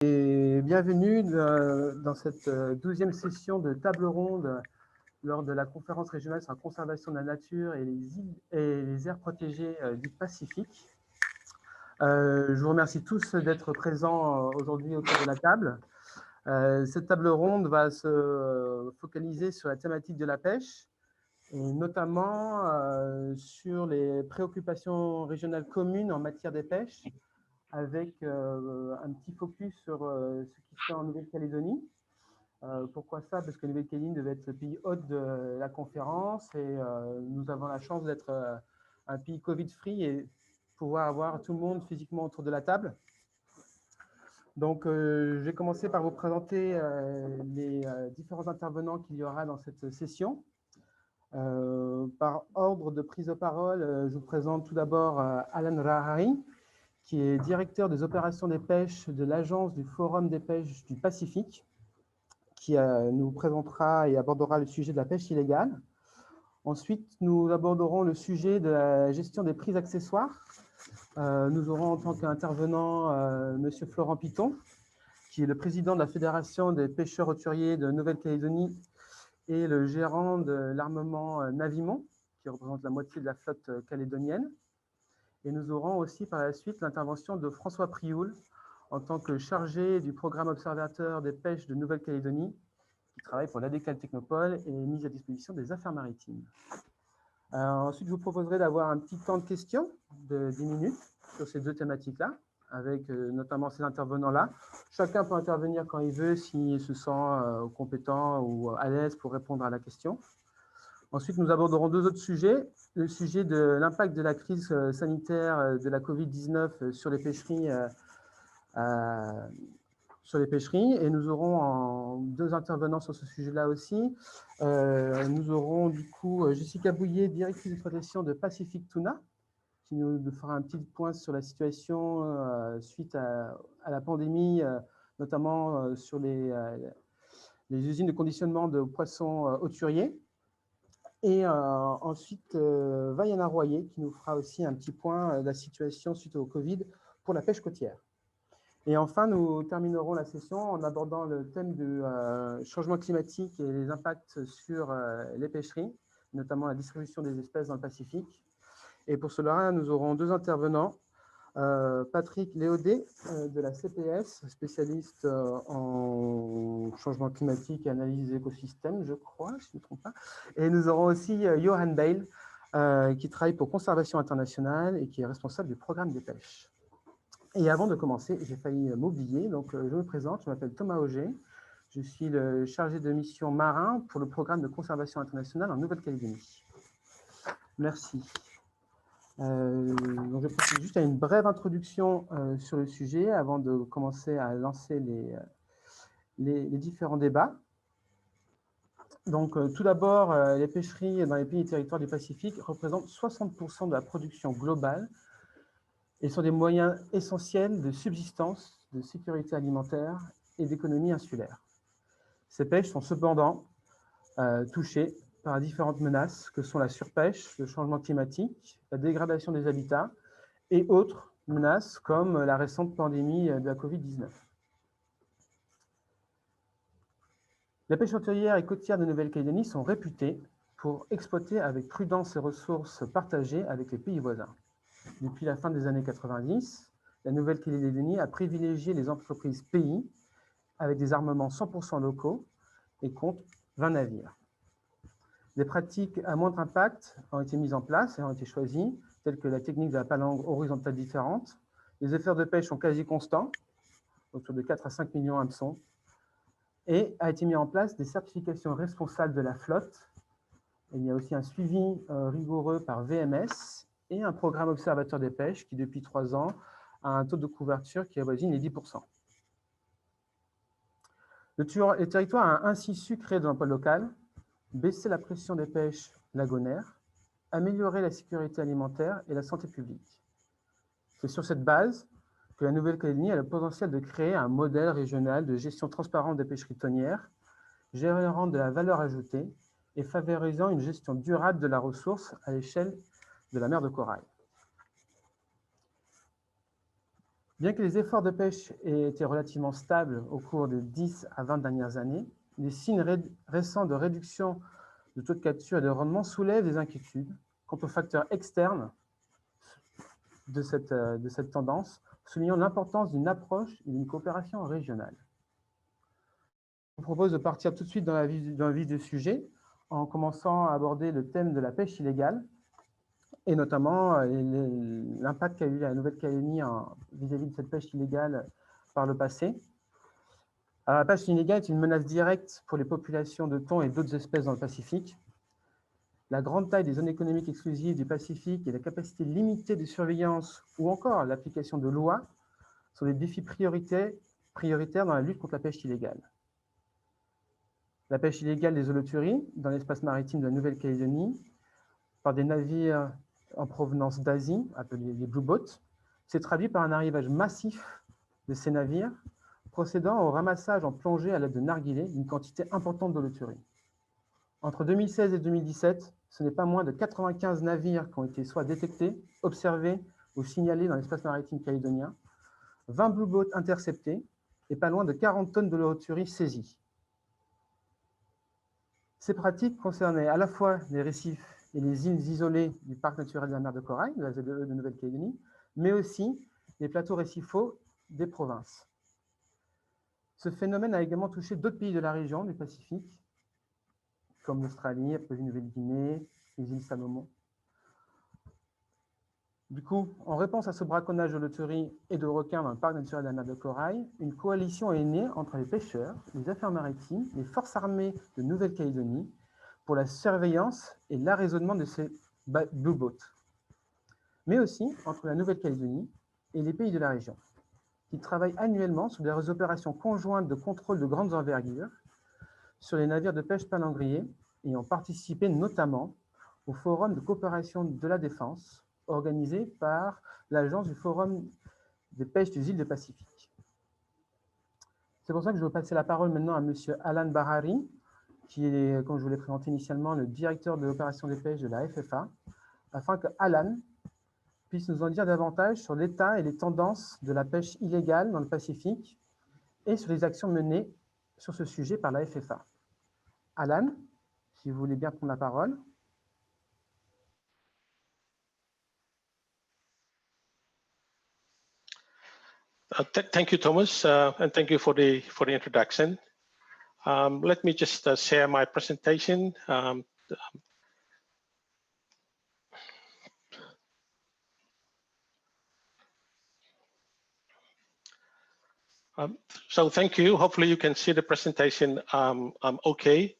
Et bienvenue dans cette 12e session de table ronde lors de la conférence régionale sur la conservation de la nature et les aires protégées du Pacifique. Je vous remercie tous d'être présents aujourd'hui autour de la table. Cette table ronde va se focaliser sur la thématique de la pêche, et notamment sur les préoccupations régionales communes en matière de pêche, avec un petit focus sur ce qui se fait en Nouvelle-Calédonie. Pourquoi ça? Parce que Nouvelle-Calédonie devait être le pays hôte de la conférence et nous avons la chance d'être un pays Covid-free et pouvoir avoir tout le monde physiquement autour de la table. Donc, je vais commencer par vous présenter les différents intervenants qu'il y aura dans cette session. Par ordre de prise de parole, je vous présente tout d'abord Alan Rahari, qui est directeur des opérations des pêches de l'Agence du Forum des pêches du Pacifique, qui nous présentera et abordera le sujet de la pêche illégale. Ensuite, nous aborderons le sujet de la gestion des prises accessoires. Nous aurons en tant qu'intervenant M. Florent Piton, qui est le président de la Fédération des pêcheurs hauturiers de Nouvelle-Calédonie et le gérant de l'armement Navimont, qui représente la moitié de la flotte calédonienne. Et nous aurons aussi par la suite l'intervention de François Prioul en tant que chargé du programme observateur des pêches de Nouvelle-Calédonie, qui travaille pour l'ADECAL Technopole et est mise à disposition des affaires maritimes. Ensuite, je vous proposerai d'avoir un petit temps de questions de 10 minutes sur ces deux thématiques-là, avec notamment ces intervenants-là. Chacun peut intervenir quand il veut, s'il se sent compétent ou à l'aise pour répondre à la question. Ensuite, nous aborderons deux autres sujets. Le sujet de l'impact de la crise sanitaire de la Covid-19 sur les pêcheries, et nous aurons deux intervenants sur ce sujet-là aussi. Nous aurons du coup Jessica Bouillet, directrice d'exploitation de Pacific Tuna, qui nous fera un petit point sur la situation suite à la pandémie, notamment sur les usines de conditionnement de poissons hauturiers. Et ensuite, Vaiana Royer, qui nous fera aussi un petit point de la situation suite au Covid pour la pêche côtière. Et enfin, nous terminerons la session en abordant le thème du changement climatique et les impacts sur les pêcheries, notamment la distribution des espèces dans le Pacifique. Et pour cela, nous aurons deux intervenants. Patrick Léaudet de la CPS, spécialiste en changement climatique et analyse des écosystèmes, je crois, si je ne me trompe pas. Et nous aurons aussi Johan Bale, qui travaille pour Conservation Internationale et qui est responsable du programme des pêches. Et avant de commencer, j'ai failli m'oublier, donc je me présente, je m'appelle Thomas Auger, je suis le chargé de mission marin pour le programme de Conservation Internationale en Nouvelle-Calédonie. Merci. Donc je procède juste à une brève introduction sur le sujet avant de commencer à lancer les différents débats. Donc tout d'abord, les pêcheries dans les pays et territoires du Pacifique représentent 60% de la production globale et sont des moyens essentiels de subsistance, de sécurité alimentaire et d'économie insulaire. Ces pêches sont cependant touchées par différentes menaces que sont la surpêche, le changement climatique, la dégradation des habitats et autres menaces comme la récente pandémie de la Covid-19. Les pêches hauturières et côtières de Nouvelle-Calédonie sont réputées pour exploiter avec prudence les ressources partagées avec les pays voisins. Depuis la fin des années 90, la Nouvelle-Calédonie a privilégié les entreprises pays avec des armements 100% locaux et compte 20 navires. Des pratiques à moindre impact ont été mises en place et ont été choisies, telles que la technique de la palangre horizontale différente. Les efforts de pêche sont quasi constants, autour de 4 à 5 millions hameçons, et a été mis en place des certifications responsables de la flotte. Il y a aussi un suivi rigoureux par VMS et un programme observateur des pêches qui, depuis 3 ans, a un taux de couverture qui avoisine les 10%. Le territoire a ainsi su créer de l'emploi local, baisser la pression des pêches lagonaires, améliorer la sécurité alimentaire et la santé publique. C'est sur cette base que la Nouvelle-Calédonie a le potentiel de créer un modèle régional de gestion transparente des pêcheries tonnières, générant de la valeur ajoutée et favorisant une gestion durable de la ressource à l'échelle de la mer de corail. Bien que les efforts de pêche aient été relativement stables au cours des 10 à 20 dernières années, les signes récents de réduction de taux de capture et de rendement soulèvent des inquiétudes quant aux facteurs externes de cette tendance, soulignant l'importance d'une approche et d'une coopération régionale. Je vous propose de partir tout de suite dans le vif du sujet, en commençant à aborder le thème de la pêche illégale, et notamment l'impact qu'a eu la Nouvelle-Calédonie vis-à-vis de cette pêche illégale par le passé. Alors, la pêche illégale est une menace directe pour les populations de thon et d'autres espèces dans le Pacifique. La grande taille des zones économiques exclusives du Pacifique et la capacité limitée de surveillance ou encore l'application de lois sont des défis prioritaires dans la lutte contre la pêche illégale. La pêche illégale des holoturies dans l'espace maritime de la Nouvelle-Calédonie par des navires en provenance d'Asie, appelés les Blue Boats, s'est traduit par un arrivage massif de ces navires procédant au ramassage en plongée à l'aide de narguilés d'une quantité importante d'holoturies. Entre 2016 et 2017, ce n'est pas moins de 95 navires qui ont été soit détectés, observés ou signalés dans l'espace maritime calédonien, 20 Blue Boats interceptés et pas loin de 40 tonnes d'holoturies saisies. Ces pratiques concernaient à la fois les récifs et les îles isolées du parc naturel de la mer de Corail, de la ZEE de Nouvelle-Calédonie, mais aussi les plateaux récifaux des provinces. Ce phénomène a également touché d'autres pays de la région du Pacifique, comme l'Australie, la Papouasie-Nouvelle-Guinée, les îles Salomon. Du coup, en réponse à ce braconnage de loteries et de requins dans le parc naturel de la mer de Corail, une coalition est née entre les pêcheurs, les affaires maritimes, les forces armées de Nouvelle-Calédonie pour la surveillance et l'arraisonnement de ces Blue Boats, mais aussi entre la Nouvelle-Calédonie et les pays de la région, qui travaillent annuellement sur des opérations conjointes de contrôle de grandes envergures sur les navires de pêche palangriers et ont participé notamment au Forum de coopération de la défense organisé par l'Agence du Forum des pêches des îles du Pacifique. C'est pour ça que je vais passer la parole maintenant à M. Alan Barari, qui est, comme je vous l'ai présenté initialement, le directeur de l'opération des pêches de la FFA, afin que Alan puisse nous en dire davantage sur l'état et les tendances de la pêche illégale dans le Pacifique et sur les actions menées sur ce sujet par la FFA. Alan, si vous voulez bien prendre la parole. Thank you, Thomas, and thank you for the introduction. Let me just share my presentation. So thank you. Hopefully you can see the presentation okay.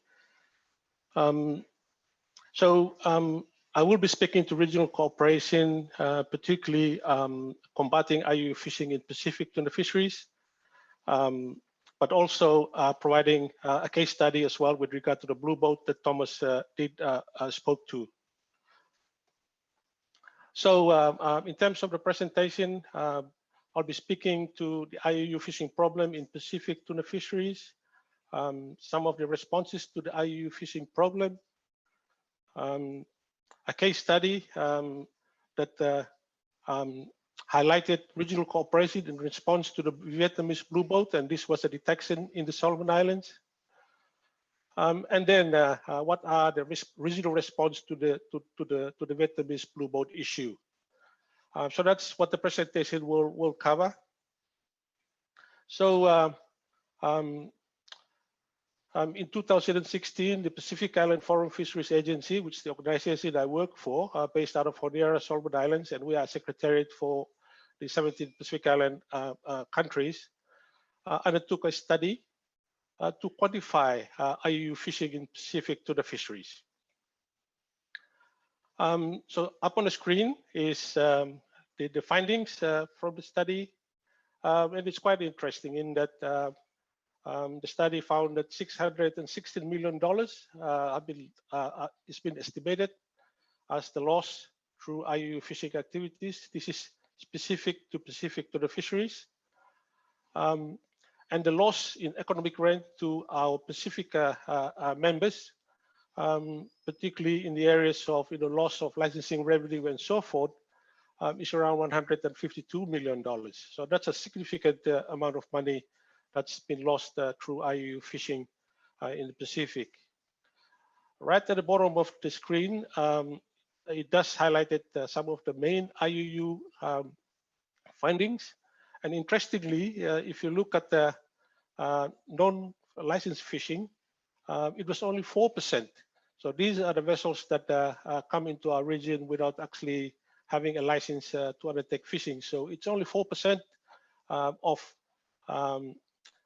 I will be speaking to regional cooperation, particularly combating IUU fishing in Pacific tuna fisheries, but also providing a case study as well with regard to the Blue Boat that Thomas spoke to. So in terms of the presentation, I'll be speaking to the IUU fishing problem in Pacific tuna fisheries, some of the responses to the IUU fishing problem, a case study that highlighted regional cooperation in response to the Vietnamese Blue Boat, and this was a detection in the Solomon Islands. And then what are the regional response to the Vietnamese Blue Boat issue? So that's what the presentation will cover. So in 2016, the Pacific Island Forum Fisheries Agency, which is the organization I work for, based out of Honiara, Solomon Islands, and we are secretariat for the 17 Pacific Island countries, undertook a study to quantify IUU fishing in Pacific tuna fisheries. So up on the screen is the findings from the study, and it's quite interesting in that the study found that $616 million has been estimated as the loss through IUU fishing activities. This is specific to Pacific tuna fisheries. And the loss in economic rent to our Pacific members, particularly in the areas of loss of licensing revenue and so forth, is around $152 million. So that's a significant amount of money that's been lost through IUU fishing in the Pacific. Right at the bottom of the screen, it does highlight some of the main IUU findings. And interestingly, if you look at the non-licensed fishing, it was only 4%. So these are the vessels that come into our region without actually having a license to undertake fishing. So it's only 4% of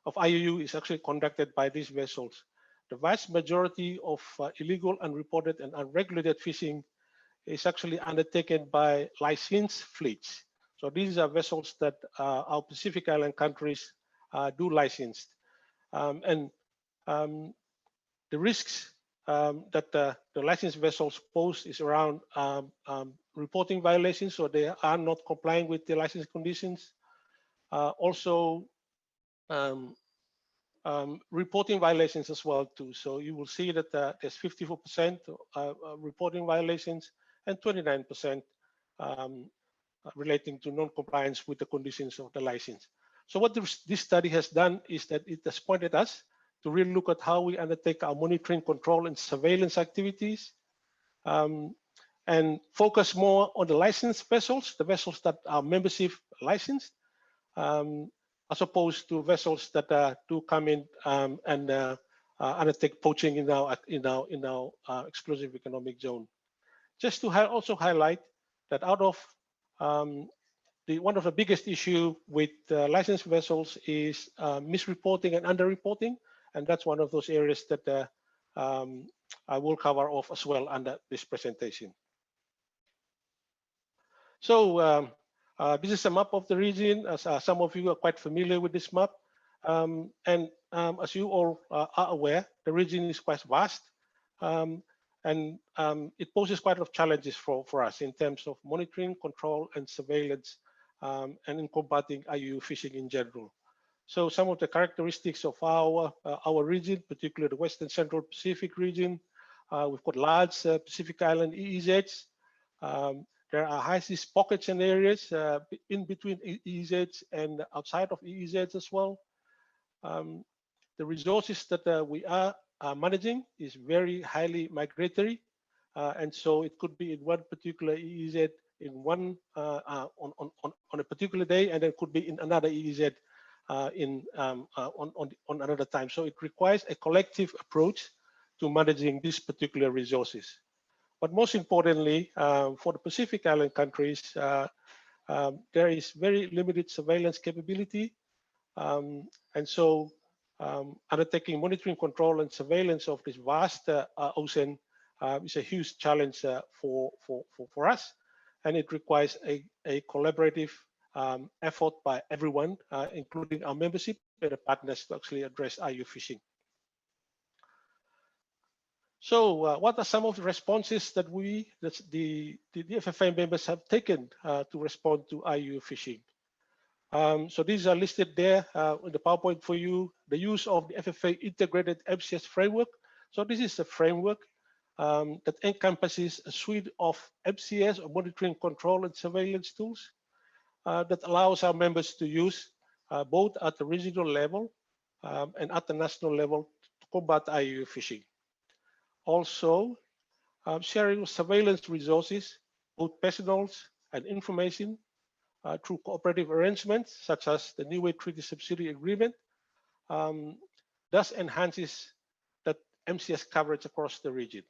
IUU is actually conducted by these vessels. The vast majority of illegal, unreported, and unregulated fishing is actually undertaken by licensed fleets. So these are vessels that our Pacific Island countries do licensed. The risks that the licensed vessels pose is around reporting violations, so they are not complying with the license conditions. Also, reporting violations as well too. So you will see that there's 54% reporting violations and 29% relating to non-compliance with the conditions of the license. So what this study has done is that it has pointed us to really look at how we undertake our monitoring, control, and surveillance activities, and focus more on the licensed vessels, the vessels that are membership licensed, as opposed to vessels that do come in and undertake poaching in our exclusive economic zone. Just to also highlight that out of one of the biggest issue with licensed vessels is misreporting and underreporting, and that's one of those areas that I will cover off as well under this presentation. So this is a map of the region. As some of you are quite familiar with this map, and as you all are aware, the region is quite vast, and it poses quite a lot of challenges for us in terms of monitoring, control, and surveillance, and in combating IUU fishing in general. So some of the characteristics of our region, particularly the Western Central Pacific region, we've got large Pacific Island EEZs. There are high seas pockets and areas in between EEZs and outside of EEZs as well. The resources that we are managing is very highly migratory, and so it could be in one particular EEZ in one on a particular day, and it could be in another EEZ on another time. So it requires a collective approach to managing these particular resources. But most importantly, for the Pacific Island countries, there is very limited surveillance capability, and so undertaking monitoring, control, and surveillance of this vast ocean is a huge challenge for us, and it requires a collaborative effort by everyone, including our membership and the partners, to actually address IUU fishing. So what are some of the responses that the FFA members have taken to respond to IUU fishing? So these are listed there in the PowerPoint for you. The use of the FFA integrated MCS framework. So this is a framework that encompasses a suite of MCS, or monitoring, control, and surveillance tools that allows our members to use both at the regional level and at the national level to combat IUU fishing. Also, sharing of surveillance resources, both personnel and information, through cooperative arrangements such as the Niue Treaty Subsidy Agreement, thus enhances that MCS coverage across the region.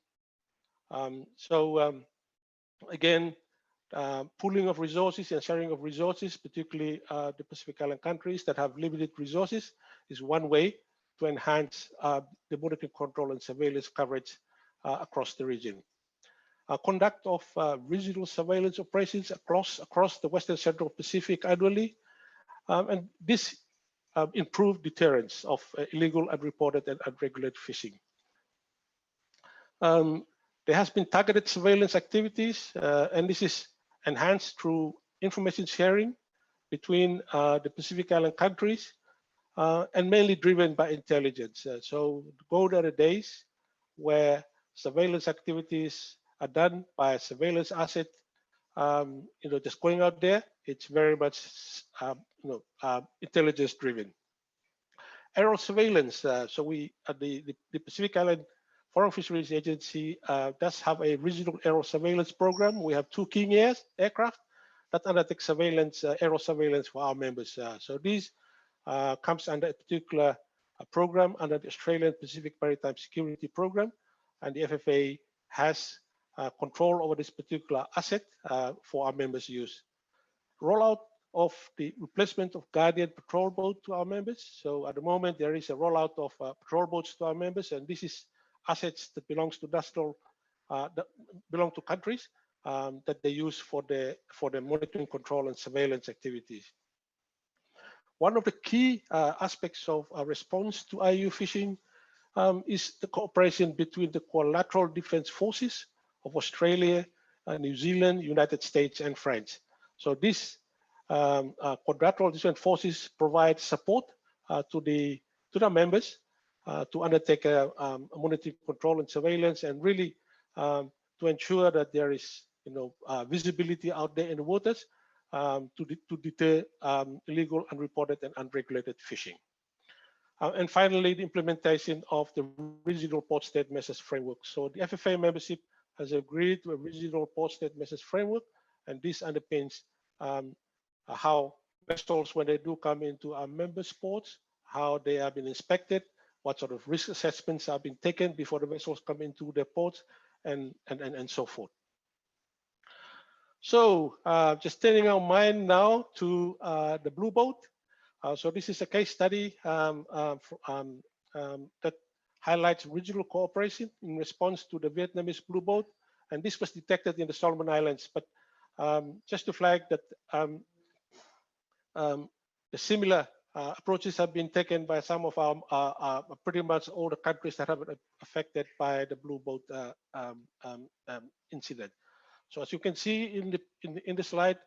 Again, pooling of resources and sharing of resources, particularly the Pacific Island countries that have limited resources, is one way to enhance the monitoring, control, and surveillance coverage across the region. Conduct of regional surveillance operations across the Western Central Pacific annually, and this improved deterrence of illegal, unreported, and unregulated fishing. There has been targeted surveillance activities, and this is enhanced through information sharing between the Pacific Island countries, and mainly driven by intelligence. So go to the days where surveillance activities are done by a surveillance asset just going out there. It's very much intelligence driven. Aerial surveillance. So we the Pacific Island Foreign Fisheries Agency does have a regional aerial surveillance program. We have 2 King Airs aircraft that undertake surveillance, aerial surveillance for our members. So these comes under a particular program under the Australian Pacific Maritime Security Program, and the FFA has control over this particular asset for our members' use. Rollout of the replacement of Guardian patrol boat to our members. So at the moment there is a rollout of patrol boats to our members, and this is assets that belongs to national, that belong to countries that they use for the monitoring, control, and surveillance activities. One of the key aspects of our response to IUU fishing is the cooperation between the Quadrilateral Defence Forces of Australia, New Zealand, United States, and France. So this Quadrilateral Defence Forces provide support to the members to undertake a monitoring, control, and surveillance, and really to ensure that there is visibility out there in the waters to deter illegal, unreported, and unregulated fishing. And finally, the implementation of the Regional Port State Measures Framework. So the FFA membership has agreed to a Regional Port State Measures Framework, and this underpins how vessels, when they do come into our members' ports, how they have been inspected, what sort of risk assessments have been taken before the vessels come into their ports, and so forth. So just turning our mind now to the Blue Boat. So this is a case study that highlights regional cooperation in response to the Vietnamese Blue Boat, and this was detected in the Solomon Islands. But just to flag that the similar approaches have been taken by some of our pretty much all the countries that have been affected by the Blue Boat incident. So as you can see in the slide,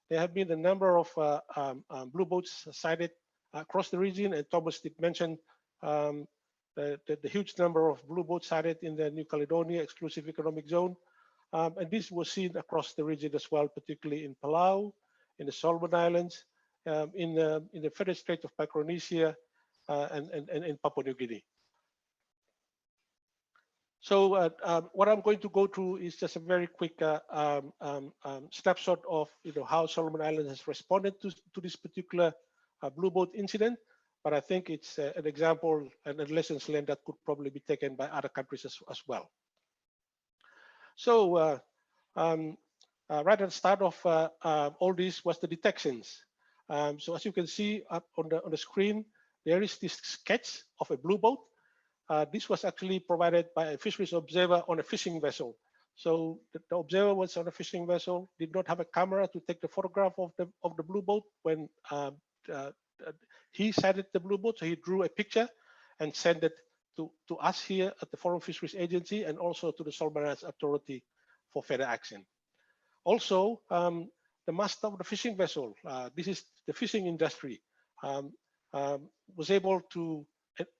there have been a number of Blue Boats sighted across the region, and Thomas did mention the huge number of Blue Boats sighted in the New Caledonia Exclusive Economic Zone, and this was seen across the region as well, particularly in Palau, in the Solomon Islands, in the Federal Strait of Micronesia, and in Papua New Guinea. So what I'm going to go through is just a very quick snapshot of how Solomon Islands has responded to this particular Blue Boat incident. But I think it's an example and a lessons learned that could probably be taken by other countries as well. So right at the start of all this was the detections. So as you can see up on the screen, there is this sketch of a Blue Boat. This was actually provided by a fisheries observer on a fishing vessel. So the observer was on a fishing vessel, did not have a camera to take the photograph of the Blue Boat when he sighted the Blue Boat. So he drew a picture and sent it to us here at the Foreign Fisheries Agency, and also to the Solomon Islands Authority for further action. Also, the master of the fishing vessel, this is the fishing industry, was able to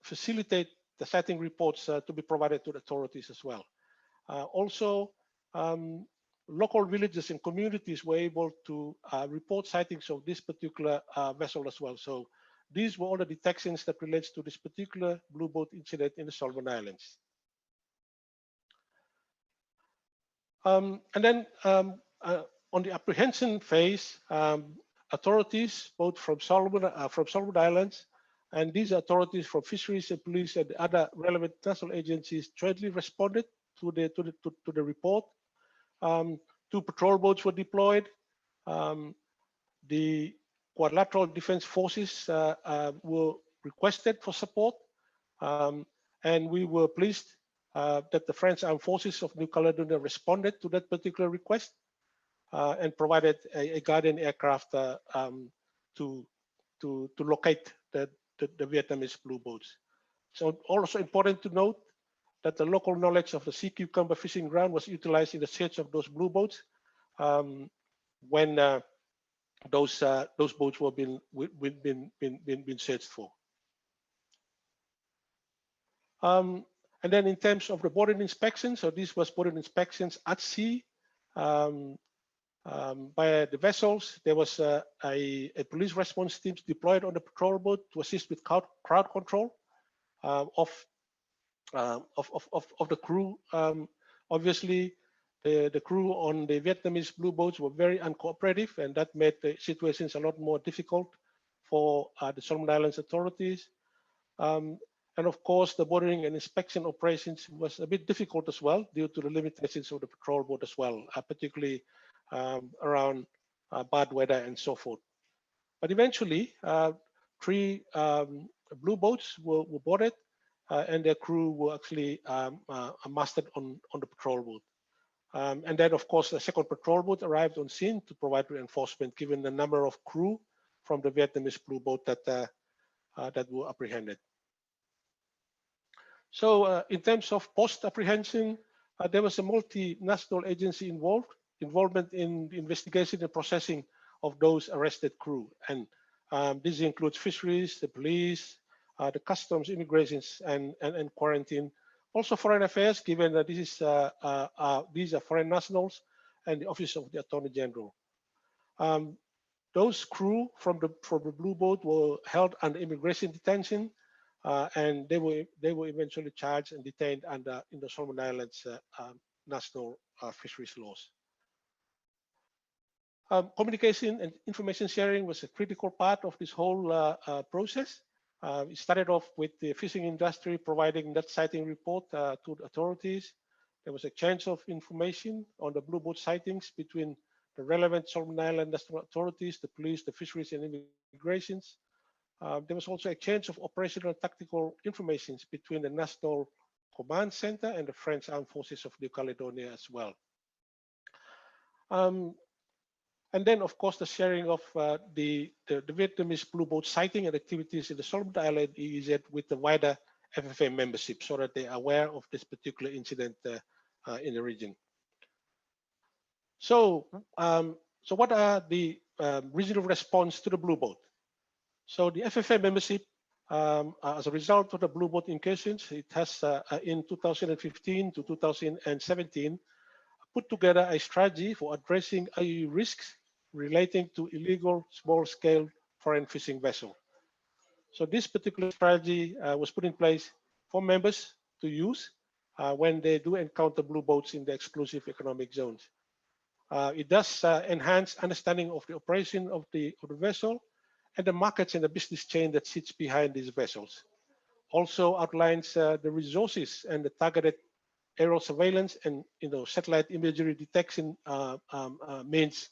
facilitate the sighting reports to be provided to the authorities as well. Also, local villages and communities were able to report sightings of this particular vessel as well. So these were all the detections that relates to this particular Blue Boat incident in the Solomon Islands. And then on the apprehension phase, authorities both from Solomon Islands, and these authorities from fisheries and police and the other relevant national agencies jointly responded to the report. 2 patrol boats were deployed. The Quadrilateral Defence Forces were requested for support, and we were pleased that the French Armed Forces of New Caledonia responded to that particular request and provided a Guardian aircraft to locate the Vietnamese Blue Boats. So also important to note that the local knowledge of the sea cucumber fishing ground was utilized in the search of those Blue Boats when those boats were been searched for. And then in terms of the border inspection, so this was border inspections at sea. by the vessels. There was a police response team deployed on the patrol boat to assist with crowd control of the crew. Obviously, the crew on the Vietnamese blue boats were very uncooperative, and that made the situations a lot more difficult for the Solomon Islands authorities. And of course, the bordering and inspection operations was a bit difficult as well due to the limitations of the patrol boat as well, particularly around bad weather and so forth. But eventually, 3 blue boats were boarded, and their crew were actually mustered on the patrol boat. And then, of course, a second patrol boat arrived on scene to provide reinforcement, given the number of crew from the Vietnamese blue boat that were apprehended. So in terms of post-apprehension, there was a multinational agency involvement in the investigation and processing of those arrested crew. And this includes fisheries, the police, the customs, immigrations, and quarantine. Also foreign affairs, given that these are foreign nationals, and the Office of the Attorney General. Those crew from the blue boat were held under immigration detention, and they were eventually charged and detained under in the Solomon Islands national fisheries laws. Communication and information sharing was a critical part of this whole process. It started off with the fishing industry providing net sighting report to the authorities. There was exchange of information on the blue boat sightings between the relevant Solomon Island national authorities, the police, the fisheries, and immigrations. There was also exchange of operational and tactical information between the National Command Center and the French Armed Forces of New Caledonia as well. And then, of course, the sharing of the Vietnamese blue boat sighting and activities in the Solomon Island EEZ with the wider FFA membership, so that they are aware of this particular incident in the region. So, so what are the regional response to the blue boat? So the FFA membership, as a result of the blue boat incursions, it has in 2015 to 2017 put together a strategy for addressing IUU risks relating to illegal small-scale foreign fishing vessel. So this particular strategy was put in place for members to use when they do encounter blue boats in the exclusive economic zones. It does enhance understanding of the operation of the vessel and the markets and the business chain that sits behind these vessels. Also outlines the resources and the targeted aerial surveillance and satellite imagery detection means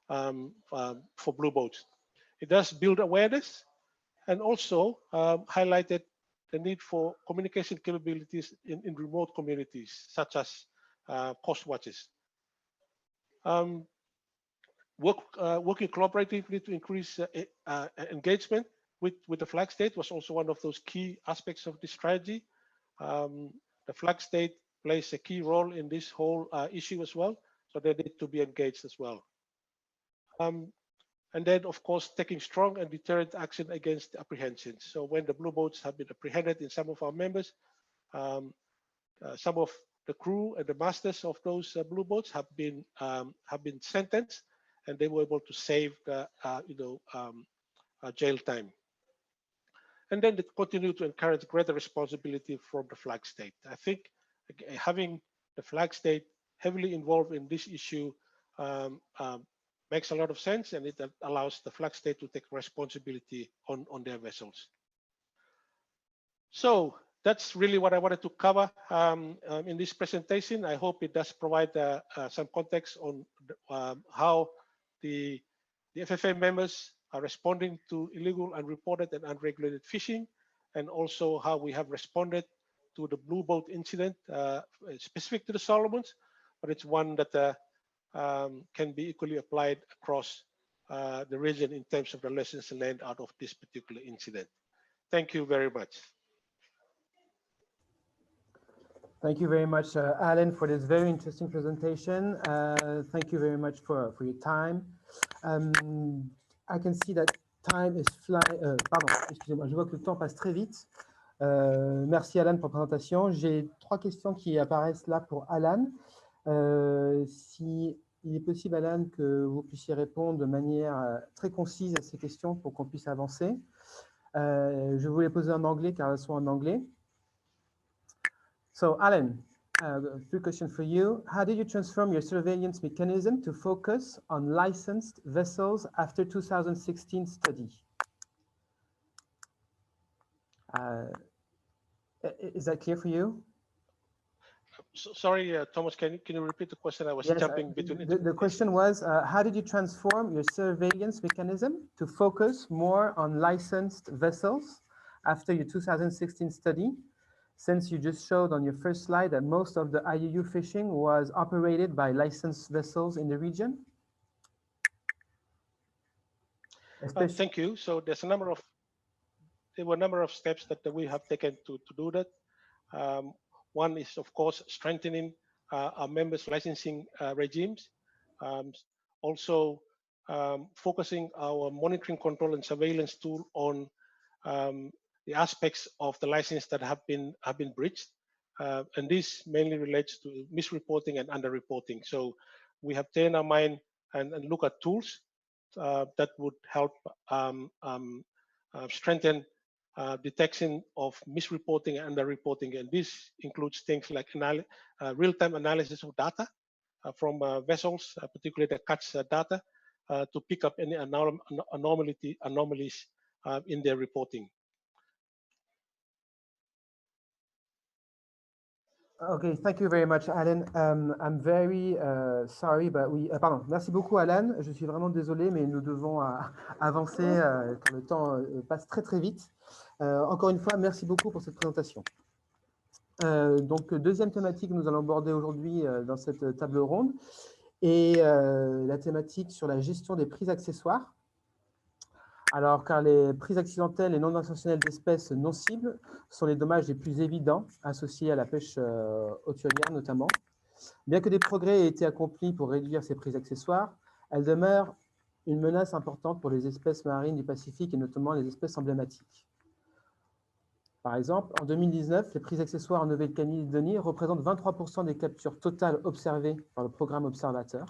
for blue boats. It does build awareness and also highlighted the need for communication capabilities in remote communities, such as coast watches. Working collaboratively to increase engagement with the flag state was also one of those key aspects of this strategy. The flag state plays a key role in this whole issue as well, so they need to be engaged as well. And then, of course, taking strong and deterrent action against apprehensions. So when the blue boats have been apprehended in some of our members, some of the crew and the masters of those blue boats have been sentenced, and they were able to save the jail time. And then they continue to encourage greater responsibility from the flag state. I think having the flag state heavily involved in this issue makes a lot of sense, and it allows the flag state to take responsibility on their vessels. So that's really what I wanted to cover in this presentation. I hope it does provide some context on how the FFA members are responding to illegal, unreported, and unregulated fishing, and also how we have responded to the blue boat incident specific to the Solomons, but it's one that can be equally applied across the region in terms of the lessons learned out of this particular incident. Thank you very much. Thank you very much, Alan, for this very interesting presentation. Thank you very much for your time. I can see that time is flying. Pardon, excusez-moi, je vois que le temps passe très vite. Merci, Alan, pour la présentation. J'ai 3 questions qui apparaissent là pour Alan. Si il est possible, Alan, que vous puissiez répondre de manière très concise à ces questions pour qu'on puisse avancer. Je vous les poser en anglais car elles sont en anglais. So, Alan, three questions for you. How did you transform your surveillance mechanism to focus on licensed vessels after 2016 study? Is that clear for you? Sorry, Thomas, can you repeat the question? I was jumping between. The question was, how did you transform your surveillance mechanism to focus more on licensed vessels after your 2016 study? Since you just showed on your first slide that most of the IUU fishing was operated by licensed vessels in the region? Thank you. So there were a number of steps that we have taken to do that. One is, of course, strengthening our members' licensing regimes. Also, focusing our monitoring, control, and surveillance tool on the aspects of the license that have been breached, and this mainly relates to misreporting and underreporting. So we have turned our mind and look at tools that would help strengthen detection of misreporting and underreporting, and this includes things like real-time analysis of data from vessels, particularly the catch data, to pick up any anomalies in their reporting. Okay, thank you very much, Alan. I'm very sorry, but pardon, merci beaucoup, Alan. Je suis vraiment désolé, mais nous devons avancer car le temps passe très très vite. Encore une fois, merci beaucoup pour cette présentation. Donc, deuxième thématique que nous allons aborder aujourd'hui dans cette table ronde est la thématique sur la gestion des prises accessoires. Alors, car les prises accidentelles et non intentionnelles d'espèces non cibles sont les dommages les plus évidents associés à la pêche hauturière notamment. Bien que des progrès aient été accomplis pour réduire ces prises accessoires, elles demeurent une menace importante pour les espèces marines du Pacifique et notamment les espèces emblématiques. Par exemple, en 2019, les prises accessoires en Nouvelle-Calédonie représentent 23% des captures totales observées par le programme Observateur.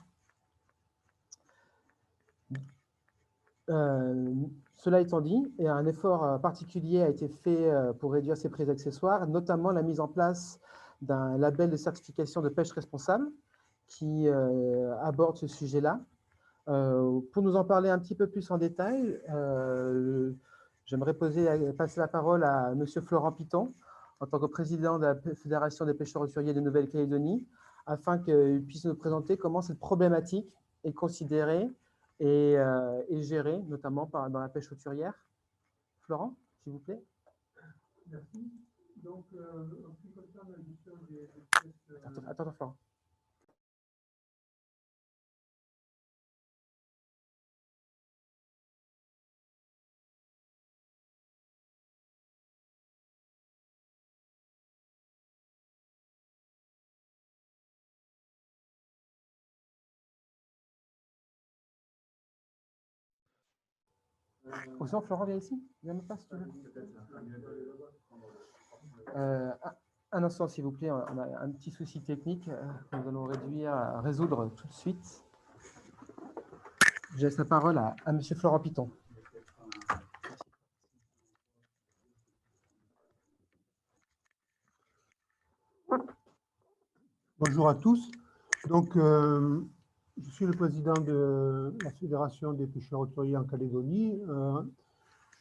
Cela étant dit, un effort particulier a été fait pour réduire ces prises accessoires, notamment la mise en place d'un label de certification de pêche responsable qui aborde ce sujet-là. Pour nous en parler un petit peu plus en détail, j'aimerais passer la parole à M. Florent Piton, en tant que président de la Fédération des pêcheurs hauturiers de Nouvelle-Calédonie, afin qu'il puisse nous présenter comment cette problématique est considérée et gérée, notamment dans la pêche hauturière. Florent, s'il vous plaît. Merci. Donc, en ce qui concerne la gestion des espèces... Attends, Florent. Sinon, Florent, viens ici. Viens me passer. Un instant, s'il vous plaît. On a un petit souci technique que nous allons résoudre tout de suite. Je laisse la parole à M. Florent Piton. Bonjour à tous. Donc, je suis le président de la Fédération des pêcheurs hauturiers en Calédonie.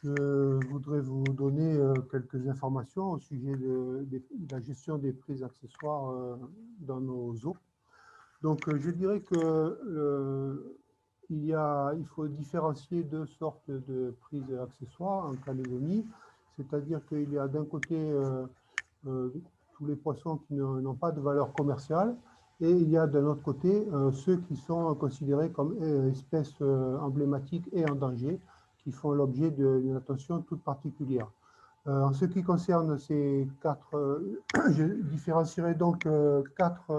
Je voudrais vous donner quelques informations au sujet de la gestion des prises accessoires dans nos eaux. Donc, je dirais que il faut différencier deux sortes de prises accessoires en Calédonie, c'est-à-dire qu'il y a d'un côté tous les poissons qui n'ont pas de valeur commerciale, et il y a d'un autre côté ceux qui sont considérés comme espèces emblématiques et en danger, qui font l'objet d'une attention toute particulière. En ce qui concerne ces quatre, je différencierai donc quatre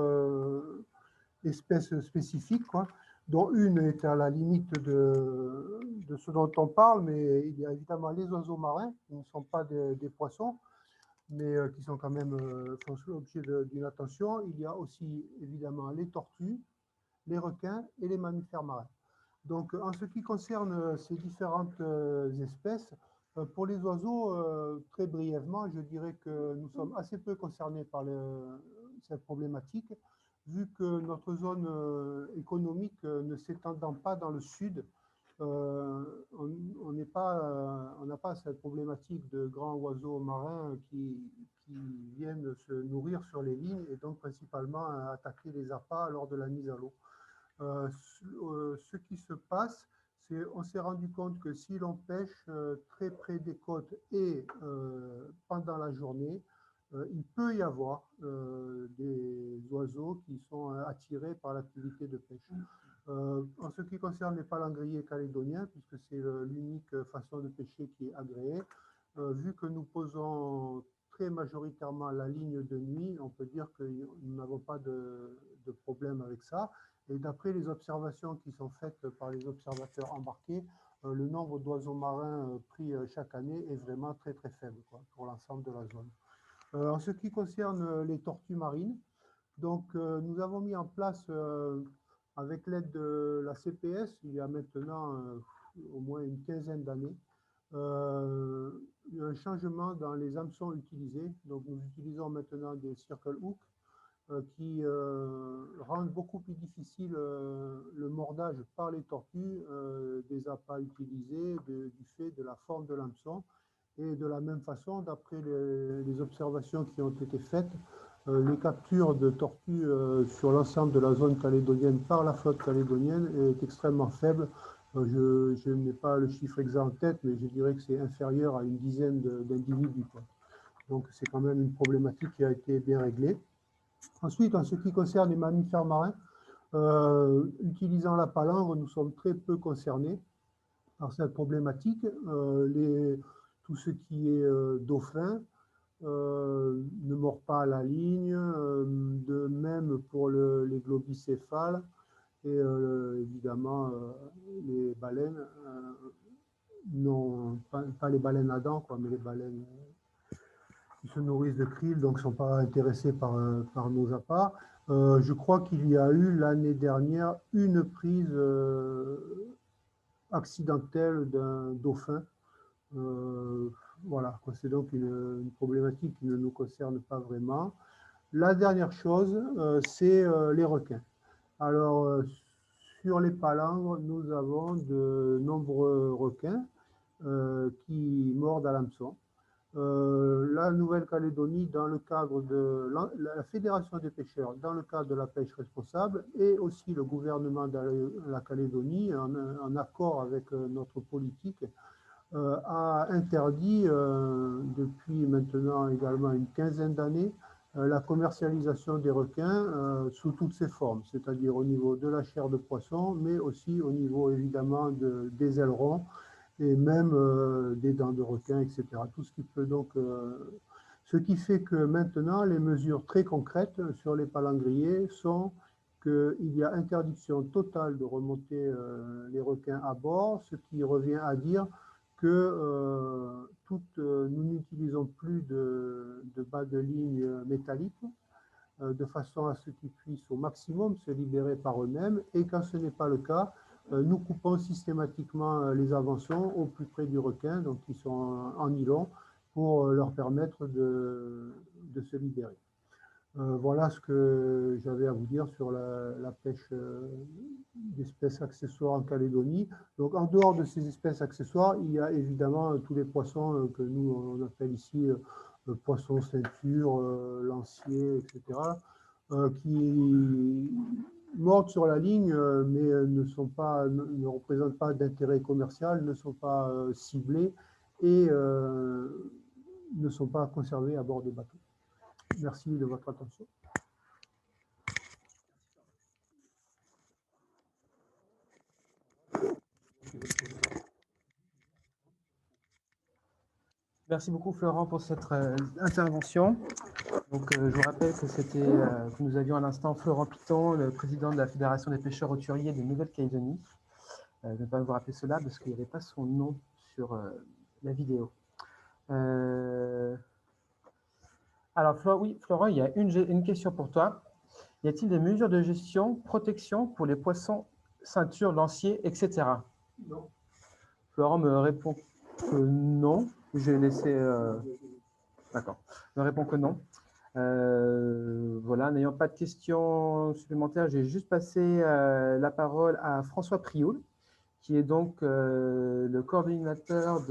espèces spécifiques, quoi, dont une est à la limite de ce dont on parle, mais il y a évidemment les oiseaux marins, qui ne sont pas des poissons, mais qui sont quand même font l'objet d'une attention. Il y a aussi évidemment les tortues, les requins et les mammifères marins. Donc, en ce qui concerne ces différentes espèces, pour les oiseaux, très brièvement, je dirais que nous sommes assez peu concernés par cette problématique, vu que notre zone économique ne s'étendant pas dans le sud, on n'a pas cette problématique de grands oiseaux marins qui viennent se nourrir sur les lignes et donc principalement attaquer les appâts lors de la mise à l'eau. Ce qui se passe, c'est on s'est rendu compte que si l'on pêche très près des côtes et pendant la journée, il peut y avoir des oiseaux qui sont attirés par l'activité de pêche. En ce qui concerne les palangriers calédoniens, puisque c'est l'unique façon de pêcher qui est agréée, vu que nous posons très majoritairement la ligne de nuit, on peut dire que nous n'avons pas de problème avec ça. Et d'après les observations qui sont faites par les observateurs embarqués, le nombre d'oiseaux marins pris chaque année est vraiment très très faible pour l'ensemble de la zone. En ce qui concerne les tortues marines, donc nous avons mis en place avec l'aide de la CPS, il y a maintenant au moins une quinzaine d'années, un changement dans les hameçons utilisés. Donc nous utilisons maintenant des circle hooks qui rendent beaucoup plus difficile le mordage par les tortues des appâts utilisés du fait de la forme de l'hameçon. Et de la même façon, d'après les observations qui ont été faites, les captures de tortues sur l'ensemble de la zone calédonienne par la flotte calédonienne est extrêmement faible. Je n'ai pas le chiffre exact en tête, mais je dirais que c'est inférieur à une dizaine d'individus. Donc c'est quand même une problématique qui a été bien réglée. Ensuite, en ce qui concerne les mammifères marins, utilisant la palangre, nous sommes très peu concernés par cette problématique. Tout ce qui est dauphin ne mord pas à la ligne, de même pour les globicéphales et évidemment les baleines, non, pas les baleines à dents, mais les baleines qui se nourrissent de krill, donc ne sont pas intéressés par nos appâts. Je crois qu'il y a eu l'année dernière une prise accidentelle d'un dauphin. Voilà, c'est donc une problématique qui ne nous concerne pas vraiment. La dernière chose, c'est les requins. Alors, sur les palangres, nous avons de nombreux requins qui mordent à l'hameçon. La Nouvelle-Calédonie, dans le cadre de la Fédération des pêcheurs, dans le cadre de la pêche responsable, et aussi le gouvernement de la Calédonie, en accord avec notre politique, a interdit depuis maintenant également une quinzaine d'années la commercialisation des requins sous toutes ses formes, c'est-à-dire au niveau de la chair de poisson, mais aussi au niveau évidemment des ailerons et même des dents de requin, etc. Tout ce qui peut donc, ce qui fait que maintenant les mesures très concrètes sur les palangriers sont qu'il y a interdiction totale de remonter les requins à bord, ce qui revient à dire que nous n'utilisons plus de bas de ligne métalliques de façon à ce qu'ils puissent au maximum se libérer par eux-mêmes, et quand ce n'est pas le cas, nous coupons systématiquement les avançons au plus près du requin, donc qui sont en nylon, pour leur permettre de se libérer. Voilà ce que j'avais à vous dire sur la pêche d'espèces accessoires en Calédonie. Donc, en dehors de ces espèces accessoires, il y a évidemment tous les poissons que nous, on appelle ici poissons ceinture, lanciers, etc., qui mordent sur la ligne, mais ne représentent pas d'intérêt commercial, ne sont pas ciblés et ne sont pas conservés à bord des bateaux. Merci de votre attention. Merci beaucoup Florent pour cette intervention. Donc, je vous rappelle que nous avions à l'instant Florent Piton, le président de la Fédération des pêcheurs hauturiers de Nouvelle-Calédonie. Je ne vais pas vous rappeler cela parce qu'il n'y avait pas son nom sur la vidéo. Alors, oui, Florent, il y a une question pour toi. Y a-t-il des mesures de gestion, protection pour les poissons, ceintures, lanciers, etc. Non. Florent me répond que non. Je vais laisser. D'accord. Me répond que non. Voilà, n'ayant pas de questions supplémentaires, j'ai juste passé la parole à François Prioul, qui est donc le coordinateur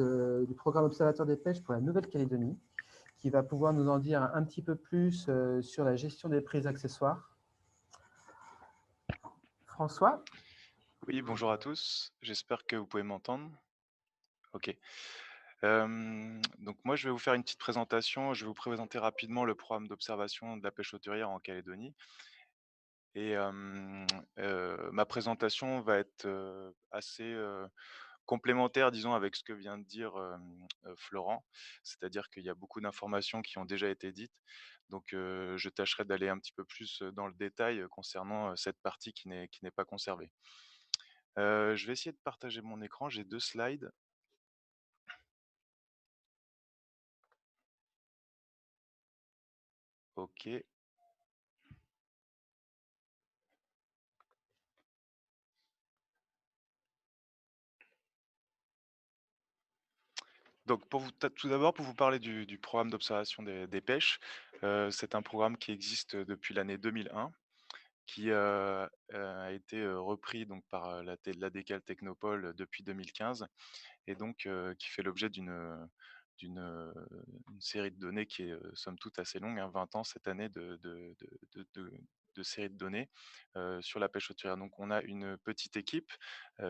du programme Observateur des pêches pour la Nouvelle-Calédonie, qui va pouvoir nous en dire un petit peu plus sur la gestion des prises accessoires. François? Oui, bonjour à tous. J'espère que vous pouvez m'entendre. Ok. Donc moi, je vais vous faire une petite présentation. Je vais vous présenter rapidement le programme d'observation de la pêche hauturière en Calédonie. Et ma présentation va être assez complémentaire, disons, avec ce que vient de dire Florent. C'est-à-dire qu'il y a beaucoup d'informations qui ont déjà été dites. Donc, je tâcherai d'aller un petit peu plus dans le détail concernant cette partie qui n'est pas conservée. Je vais essayer de partager mon écran. J'ai 2 slides. OK. Donc tout d'abord, pour vous parler du programme d'observation des pêches, c'est un programme qui existe depuis l'année 2001, qui, a été, repris donc par, l'ADCAL Technopole depuis 2015 et donc qui fait l'objet d'une série de données qui est, somme toute assez longue, hein, 20 ans cette année de série de données, sur la pêche hauturière. Donc on a une petite équipe,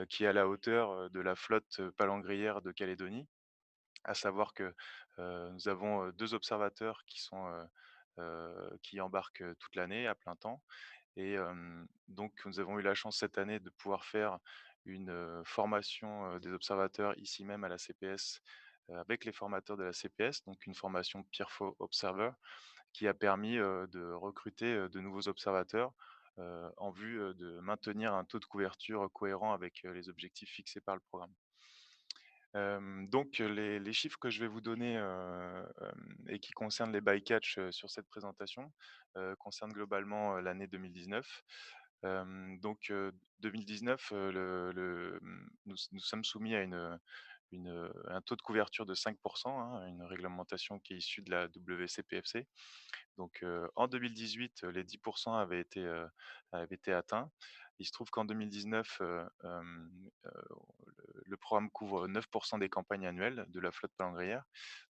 qui est à la hauteur, de la flotte, palangrière de Calédonie. À savoir que, nous avons, 2 observateurs qui embarquent, toute l'année à plein temps et donc nous avons eu la chance cette année de pouvoir faire une, formation, des observateurs ici même à la CPS, avec les formateurs de la CPS, donc une formation Peerful Observer qui a permis, de recruter, de nouveaux observateurs, en vue, de maintenir un taux de couverture cohérent avec, les objectifs fixés par le programme. Donc les chiffres que je vais vous donner, et qui concernent les bycatch, sur cette présentation, concernent globalement, l'année 2019. Donc 2019, nous sommes soumis à un taux de couverture de 5, hein, une réglementation qui est issue de la WCPFC. Donc en 2018, les 10 avaient été atteints. Il se trouve qu'en 2019, le programme couvre 9 des campagnes annuelles de la flotte palangrière,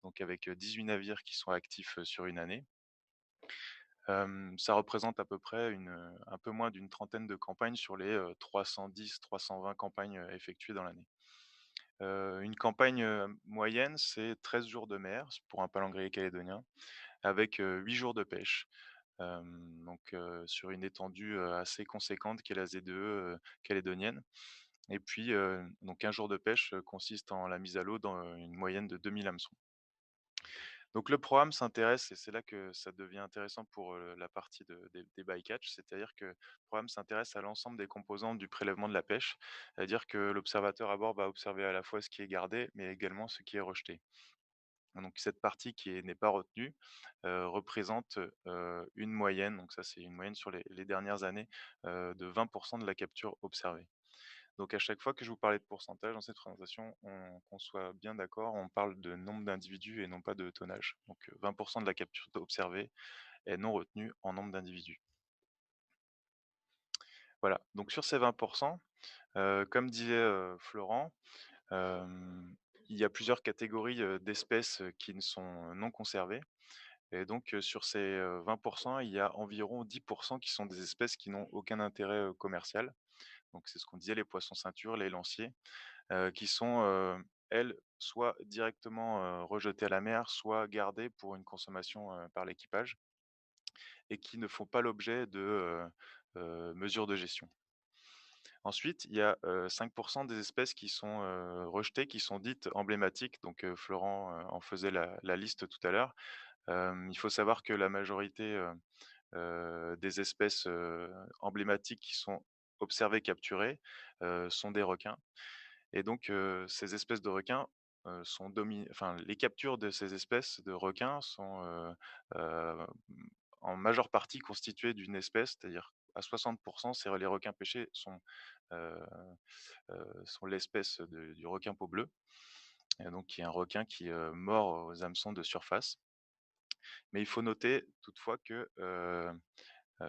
donc avec 18 navires qui sont actifs sur une année. Ça représente à peu près un peu moins d'une trentaine de campagnes sur les 310-320 campagnes effectuées dans l'année. Une campagne moyenne, c'est 13 jours de mer pour un palangrier calédonien, avec 8 jours de pêche. Donc sur une étendue assez conséquente qui est la ZDE calédonienne. Et puis donc un jour de pêche consiste en la mise à l'eau dans une moyenne de 2000 hameçons. Donc le programme s'intéresse, et c'est là que ça devient intéressant pour la partie des bycatch, c'est-à-dire que le programme s'intéresse à l'ensemble des composantes du prélèvement de la pêche, c'est-à-dire que l'observateur à bord va observer à la fois ce qui est gardé, mais également ce qui est rejeté. Donc cette partie n'est pas retenue représente une moyenne, donc ça c'est une moyenne sur les dernières années, de 20 de la capture observée. Donc à chaque fois que je vous parlais de pourcentage dans cette présentation, qu'on soit bien d'accord, on parle de nombre d'individus et non pas de tonnage. Donc 20 de la capture observée est non retenue en nombre d'individus. Voilà, donc sur ces 20 comme disait Florent, il y a plusieurs catégories d'espèces qui ne sont non conservées. Et donc, sur ces 20 il y a environ 10 qui sont des espèces qui n'ont aucun intérêt commercial. Donc, c'est ce qu'on disait, les poissons ceintures, les lanciers, qui sont, elles, soit directement rejetées à la mer, soit gardées pour une consommation par l'équipage et qui ne font pas l'objet de mesures de gestion. Ensuite, il y a 5 des espèces qui sont rejetées, qui sont dites emblématiques. Donc, Florent en faisait la liste tout à l'heure. Il faut savoir que la majorité des espèces emblématiques qui sont observées, capturées, sont des requins. Et donc, ces espèces de requins enfin, les captures de ces espèces de requins sont en majeure partie constitués d'une espèce, c'est-à-dire à 60 c'est les requins pêchés heu sont l'espèce du requin peau bleue, et donc qui est un requin qui, mord aux hameçons de surface. Mais il faut noter toutefois que,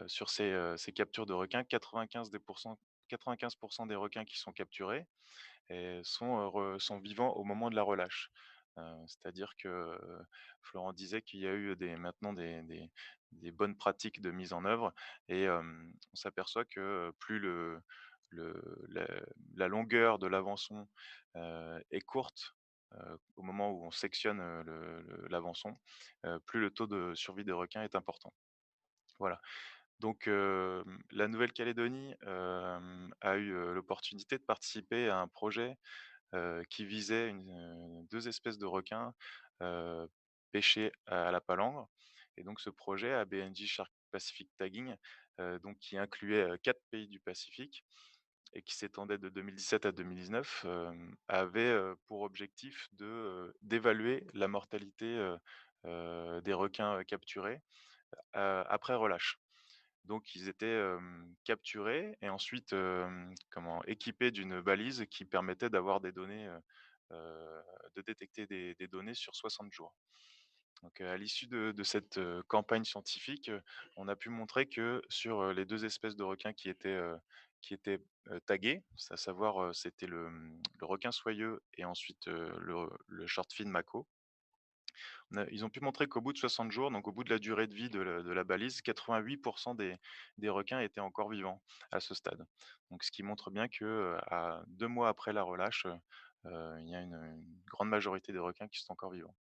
sur ces captures de requins, 95 des requins qui sont capturés sont vivants au moment de la relâche. C'est-à-dire que, Florent disait qu'il y a eu maintenant des bonnes pratiques de mise en œuvre, et on s'aperçoit que, plus le la la longueur de l'avançon, est courte, au moment où on sectionne, l'avançon, plus le taux de survie des requins est important. Voilà. Donc, la Nouvelle-Calédonie, a eu, l'opportunité de participer à un projet, qui visait 2 espèces de requins, heu, pêchés à la palangre, et donc ce projet ABNJ Shark Pacific Tagging, donc qui incluait, 4 pays du Pacifique et qui s'étendait de 2017 à 2019, avait, pour objectif d'évaluer la mortalité, des requins, capturés, après relâche. Donc ils étaient, capturés et ensuite, équipés d'une balise qui permettait d'avoir des données, de détecter des données sur 60 jours. Donc, à l'issue de cette, campagne scientifique, on a pu montrer que sur, les 2 espèces de requins qui étaient, tagués, à savoir, c'était le requin soyeux et ensuite, le short fin mako. Ils ont pu montrer qu'au bout de 60 jours, donc au bout de la durée de vie de la balise, 88 des requins étaient encore vivants à ce stade. Donc ce qui montre bien que, à 2 mois après la relâche, il y a une grande majorité des requins qui sont encore vivants.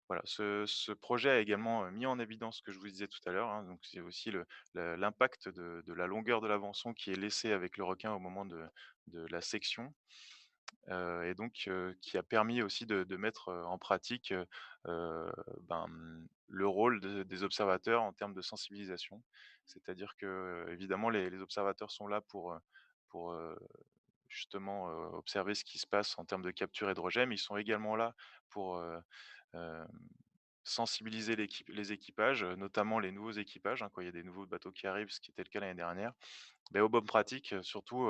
Voilà, ce projet a également, mis en évidence ce que je vous disais tout à l'heure, hein, donc c'est aussi l'impact de la longueur de l'avançon qui est laissée avec le requin au moment de la section. Et donc qui a permis aussi de mettre, en pratique, le rôle des observateurs en termes de sensibilisation. C'est-à-dire que, évidemment, les observateurs sont là pour justement, observer ce qui se passe en termes de capture et de rejet, mais ils sont également là pour, hem, sensibiliser les équipages, notamment les nouveaux équipages, hein, quand il y a des nouveaux bateaux qui arrivent, ce qui était le cas l'année dernière. Beh, aux bonnes pratiques, surtout,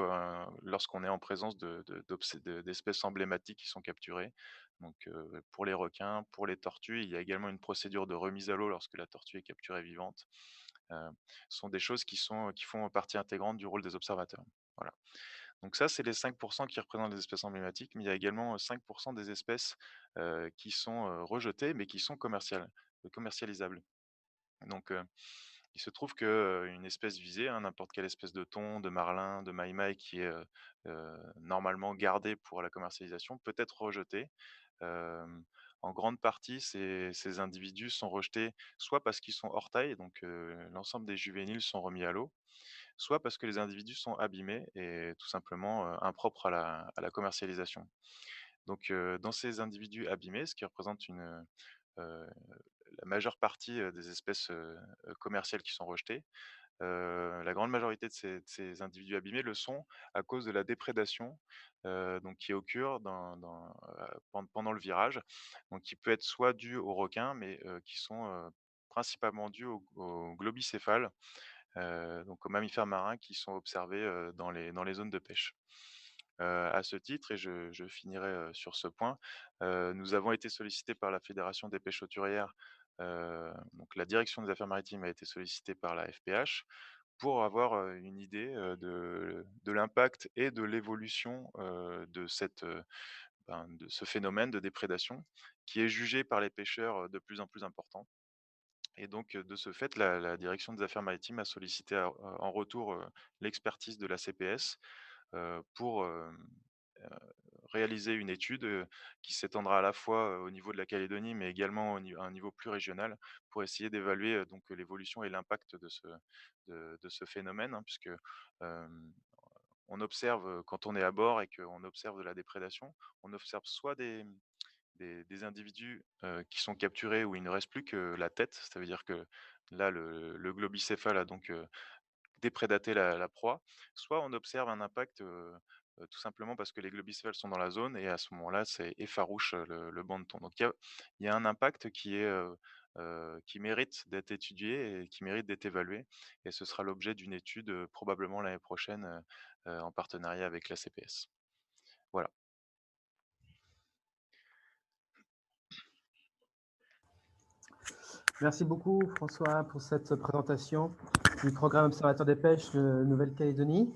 lorsqu'on est en présence d'espèces emblématiques qui sont capturées. Donc, pour les requins, pour les tortues, il y a également une procédure de remise à l'eau lorsque la tortue est capturée vivante. Ce sont des choses qui font partie intégrante du rôle des observateurs. Voilà. Donc ça, c'est les 5 qui représentent les espèces emblématiques, mais il y a également, 5 des espèces, qui sont, rejetées, mais qui sont commercialisables. Donc, il se trouve que, une espèce visée, hein, n'importe quelle espèce de thon, de marlin, de maïmaï qui est, normalement gardée pour la commercialisation peut être rejetée. Hem, En grande partie, ces individus sont rejetés soit parce qu'ils sont hors taille, donc l'ensemble des juvéniles sont remis à l'eau, soit parce que les individus sont abîmés et tout simplement, impropres à la commercialisation. Donc, dans ces individus abîmés, ce qui représente la majeure partie, des espèces, commerciales qui sont rejetées, la grande majorité de ces individus abîmés le sont à cause de la déprédation, donc qui occure pendant le virage, donc qui peut être soit due aux requins, mais qui sont, principalement dus aux globicéphales, donc aux mammifères marins qui sont observés, dans les zones de pêche. À ce titre, et je finirai, sur ce point, nous avons été sollicités par la Fédération des pêches hauturières, donc la direction des affaires maritimes a été sollicitée par la FPH pour avoir, une idée, de l'impact et de l'évolution, de ce phénomène de déprédation qui est jugé par les pêcheurs, de plus en plus important. Et donc, de ce fait, la direction des affaires maritimes a sollicité en retour, l'expertise de la CPS, pour, réaliser une étude, qui s'étendra à la fois, au niveau de la Calédonie, mais également à un niveau plus régional pour essayer d'évaluer, donc l'évolution et l'impact de ce phénomène, hein, puisque, hem, on observe, quand on est à bord et qu'on observe de la déprédation, on observe soit des individus, qui sont capturés où il ne reste plus que la tête. Ça veut dire que là, le globicéphale a donc, déprédaté la proie, soit on observe un impact, tout simplement parce que les globicéphales sont dans la zone et à ce moment-là, c'est effarouche, le banc de thon. Donc il y a un impact qui est, qui méritent d'être étudiés et qui méritent d'être évalués. Et ce sera l'objet d'une étude probablement l'année prochaine en partenariat avec la CPS. Voilà. Merci beaucoup, François, pour cette présentation du programme Observateur des pêches de Nouvelle-Calédonie.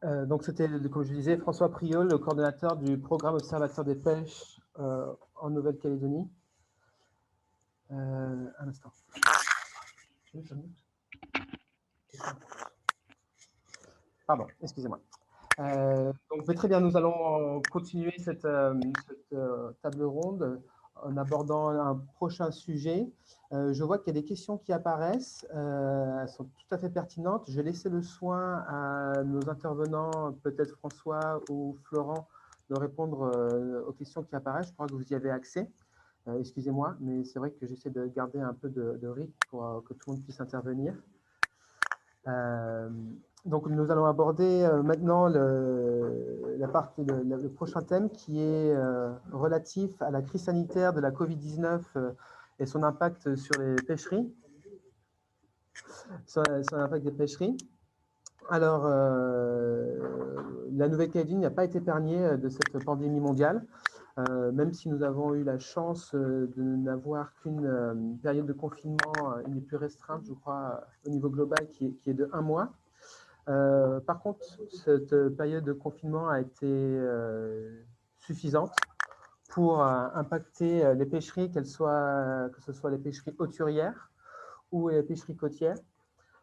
Donc, c'était, comme je disais, François Priol, le coordonnateur du programme Observateur des pêches en Nouvelle-Calédonie. Un instant. Pardon, excusez-moi. Donc, très bien, nous allons continuer cette table ronde en abordant un prochain sujet. Je vois qu'il y a des questions qui apparaissent. Elles sont tout à fait pertinentes. Je vais laisser le soin à nos intervenants, peut-être François ou Florent, de répondre aux questions qui apparaissent. Je crois que vous y avez accès. Excusez-moi, mais c'est vrai que j'essaie de garder un peu de rythme pour que tout le monde puisse intervenir. Donc, nous allons aborder maintenant le prochain thème qui est relatif à la crise sanitaire de la Covid-19 et son impact sur les pêcheries. Sur l'impact des pêcheries. Alors, la Nouvelle-Calédonie n'a pas été épargnée de cette pandémie mondiale, même si nous avons eu la chance de n'avoir qu'une période de confinement, une des plus restreintes, je crois, au niveau global, qui est de 1 mois. Par contre, cette période de confinement a été suffisante pour impacter les pêcheries, que ce soit les pêcheries hauturières ou les pêcheries côtières.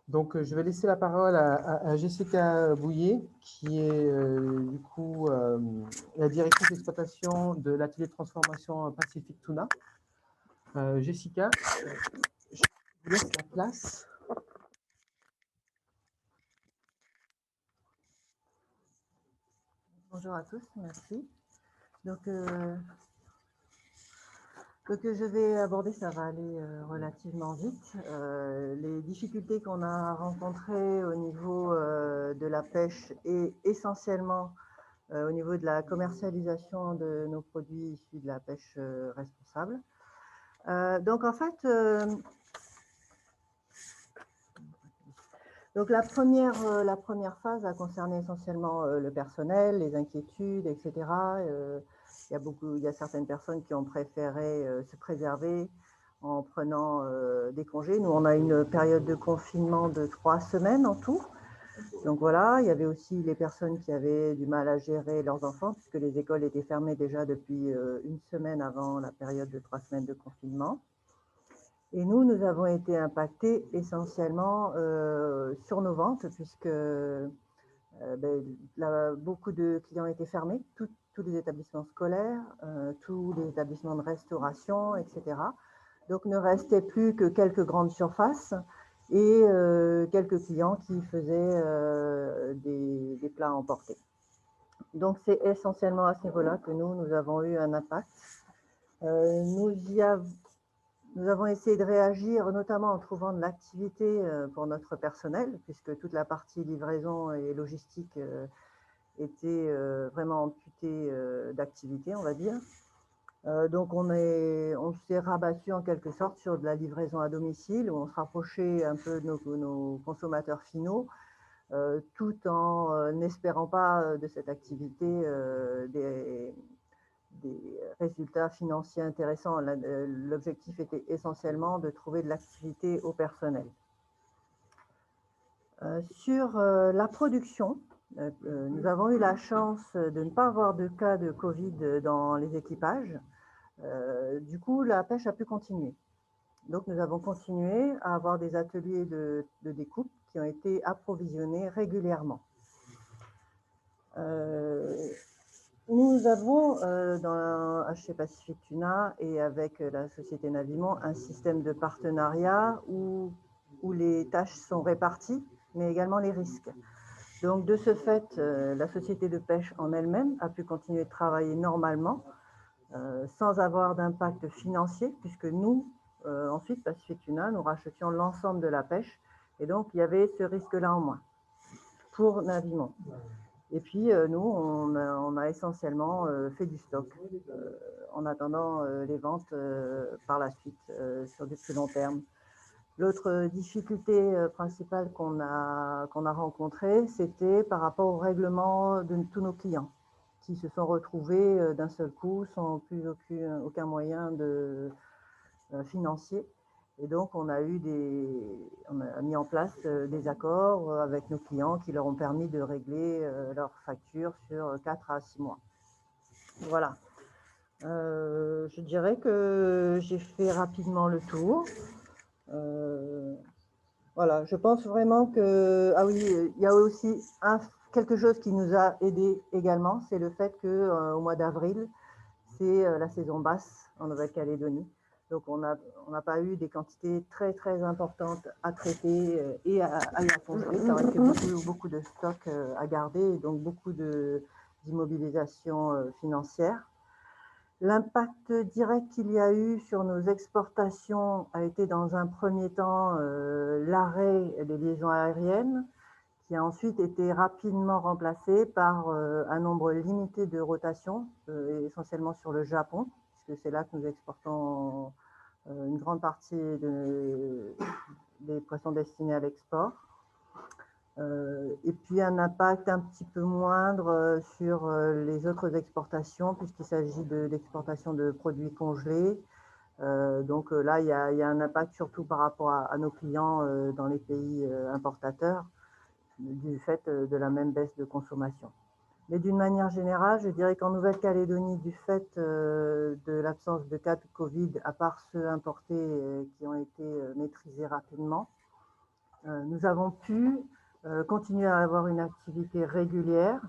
Donc, je vais laisser la parole à Jessica Bouillet, qui est du coup la directrice d'exploitation de l'atelier de transformation Pacific Tuna. Jessica, je vous laisse la place. Bonjour à tous, merci. Donc, ce que je vais aborder, ça va aller relativement vite. Les difficultés qu'on a rencontrées au niveau de la pêche et essentiellement au niveau de la commercialisation de nos produits issus de la pêche responsable. Donc, en fait, donc la première phase a concerné essentiellement le personnel, les inquiétudes, etc. Il y a certaines personnes qui ont préféré se préserver en prenant des congés. Nous, on a une période de confinement de 3 semaines en tout. Donc voilà, il y avait aussi les personnes qui avaient du mal à gérer leurs enfants puisque les écoles étaient fermées déjà depuis 1 semaine avant la période de 3 semaines de confinement. Et nous avons été impactés essentiellement sur nos ventes puisque beaucoup de clients étaient fermés, tous les établissements scolaires, tous les établissements de restauration, etc. Donc, ne restait plus que quelques grandes surfaces et quelques clients qui faisaient des plats emportés. Donc, c'est essentiellement à ce niveau-là que nous avons eu un impact. Nous avons essayé de réagir, notamment en trouvant de l'activité pour notre personnel, puisque toute la partie livraison et logistique était vraiment amputée d'activité, on va dire. Donc, on s'est rabattu en quelque sorte sur de la livraison à domicile, où on se rapprochait un peu de nos consommateurs finaux, tout en n'espérant pas de cette activité des résultats financiers intéressants. L'objectif était essentiellement de trouver de l'activité au personnel. Sur la production, nous avons eu la chance de ne pas avoir de cas de Covid dans les équipages. Du coup, la pêche a pu continuer. Donc, nous avons continué à avoir des ateliers de découpe qui ont été approvisionnés régulièrement. Nous avons dans HC Pacific Tuna et avec la société Navimont un système de partenariat où les tâches sont réparties, mais également les risques. Donc, de ce fait, la société de pêche en elle-même a pu continuer de travailler normalement sans avoir d'impact financier, puisque nous, ensuite, Pacific Tuna, nous rachetions l'ensemble de la pêche et donc il y avait ce risque-là en moins pour Navimont. Et puis, nous, on a essentiellement fait du stock en attendant les ventes par la suite sur du plus long terme. L'autre difficulté principale qu'on a rencontrée, c'était par rapport au règlement de tous nos clients qui se sont retrouvés d'un seul coup sans plus aucun moyen financier. Et donc, on a mis en place des accords avec nos clients qui leur ont permis de régler leurs factures sur 4 à 6 mois. Voilà. Je dirais que j'ai fait rapidement le tour. Voilà, je pense vraiment que... Ah oui, il y a aussi quelque chose qui nous a aidé également, c'est le fait qu'au mois d'avril, c'est la saison basse en Nouvelle-Calédonie. Donc, on n'a pas eu des quantités très, très importantes à traiter et à y apposer. Ça aurait fait beaucoup de stocks à garder et donc beaucoup d'immobilisation financière. L'impact direct qu'il y a eu sur nos exportations a été dans un premier temps l'arrêt des liaisons aériennes, qui a ensuite été rapidement remplacé par un nombre limité de rotations, essentiellement sur le Japon, puisque c'est là que nous exportons une grande partie des poissons destinés à l'export. Et puis un impact un petit peu moindre sur les autres exportations, puisqu'il s'agit d'exportation de produits congelés. Donc là, il y a un impact surtout par rapport à nos clients dans les pays importateurs, du fait de la même baisse de consommation. Mais d'une manière générale, je dirais qu'en Nouvelle-Calédonie, du fait de l'absence de cas de Covid, à part ceux importés qui ont été maîtrisés rapidement, nous avons pu continuer à avoir une activité régulière.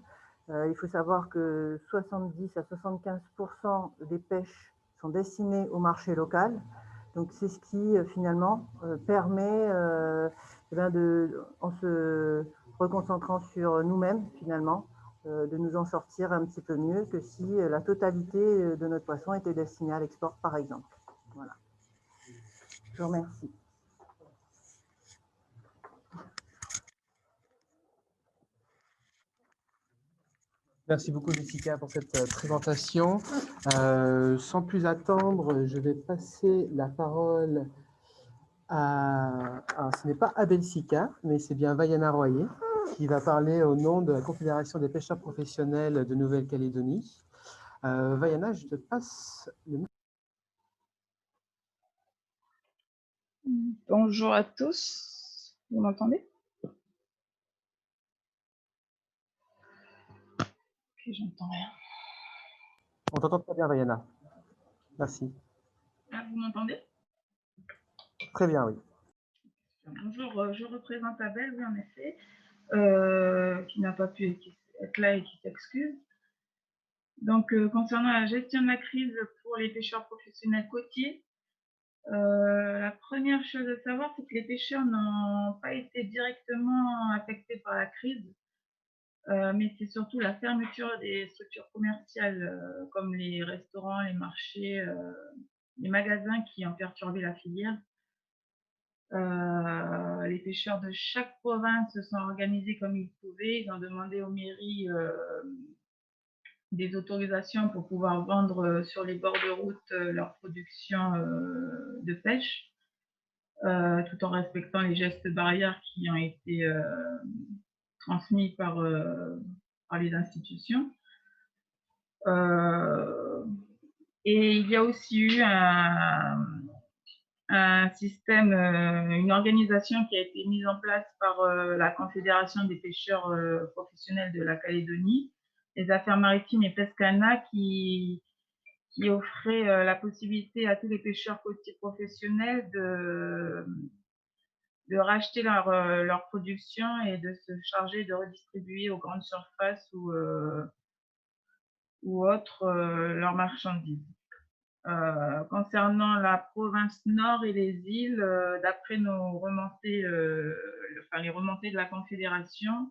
Il faut savoir que 70 à 75% des pêches sont destinées au marché local. Donc, c'est ce qui, finalement, permet, en se reconcentrant sur nous-mêmes, finalement, de nous en sortir un petit peu mieux que si la totalité de notre poisson était destinée à l'export, par exemple. Voilà. Je vous remercie. Merci beaucoup, Jessica, pour cette présentation. Sans plus attendre, je vais passer la parole ce n'est pas Abel Sika, mais c'est bien Vaiana Royer, qui va parler au nom de la Confédération des pêcheurs professionnels de Nouvelle-Calédonie. Vaiana, je te passe le micro. Bonjour à tous, vous m'entendez? Ok, j'entends rien. On t'entend très bien, Vaiana. Merci. Ah, vous m'entendez? Très bien, oui. Bonjour, je représente Abel, oui, en effet, qui n'a pas pu être là et qui s'excuse. Donc, concernant la gestion de la crise pour les pêcheurs professionnels côtiers, la première chose à savoir, c'est que les pêcheurs n'ont pas été directement affectés par la crise, mais c'est surtout la fermeture des structures commerciales comme les restaurants, les marchés, les magasins qui ont perturbé la filière. Les pêcheurs de chaque province se sont organisés comme ils pouvaient. Ils ont demandé aux mairies des autorisations pour pouvoir vendre sur les bords de route leur production de pêche, tout en respectant les gestes barrières qui ont été transmis par les institutions. Et il y a aussi eu un système, une organisation qui a été mise en place par la Confédération des pêcheurs professionnels de la Calédonie, les affaires maritimes et Pescana, qui offrait la possibilité à tous les pêcheurs côtiers professionnels de racheter leur production et de se charger de redistribuer aux grandes surfaces ou autres leurs marchandises. Concernant la province nord et les îles, d'après nos remontées, les remontées de la Confédération,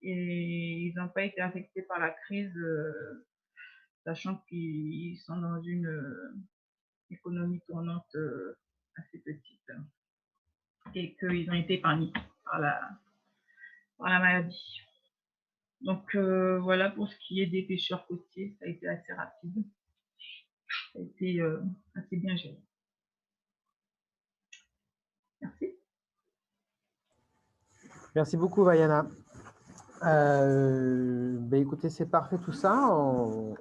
et ils n'ont pas été affectés par la crise, sachant qu'ils sont dans une économie tournante assez petite et qu'ils ont été épargnés par la maladie. Donc voilà pour ce qui est des pêcheurs côtiers, ça a été assez rapide. Ça a été assez bien géré. Merci. Merci beaucoup, Vaiana. Écoutez, c'est parfait tout ça. On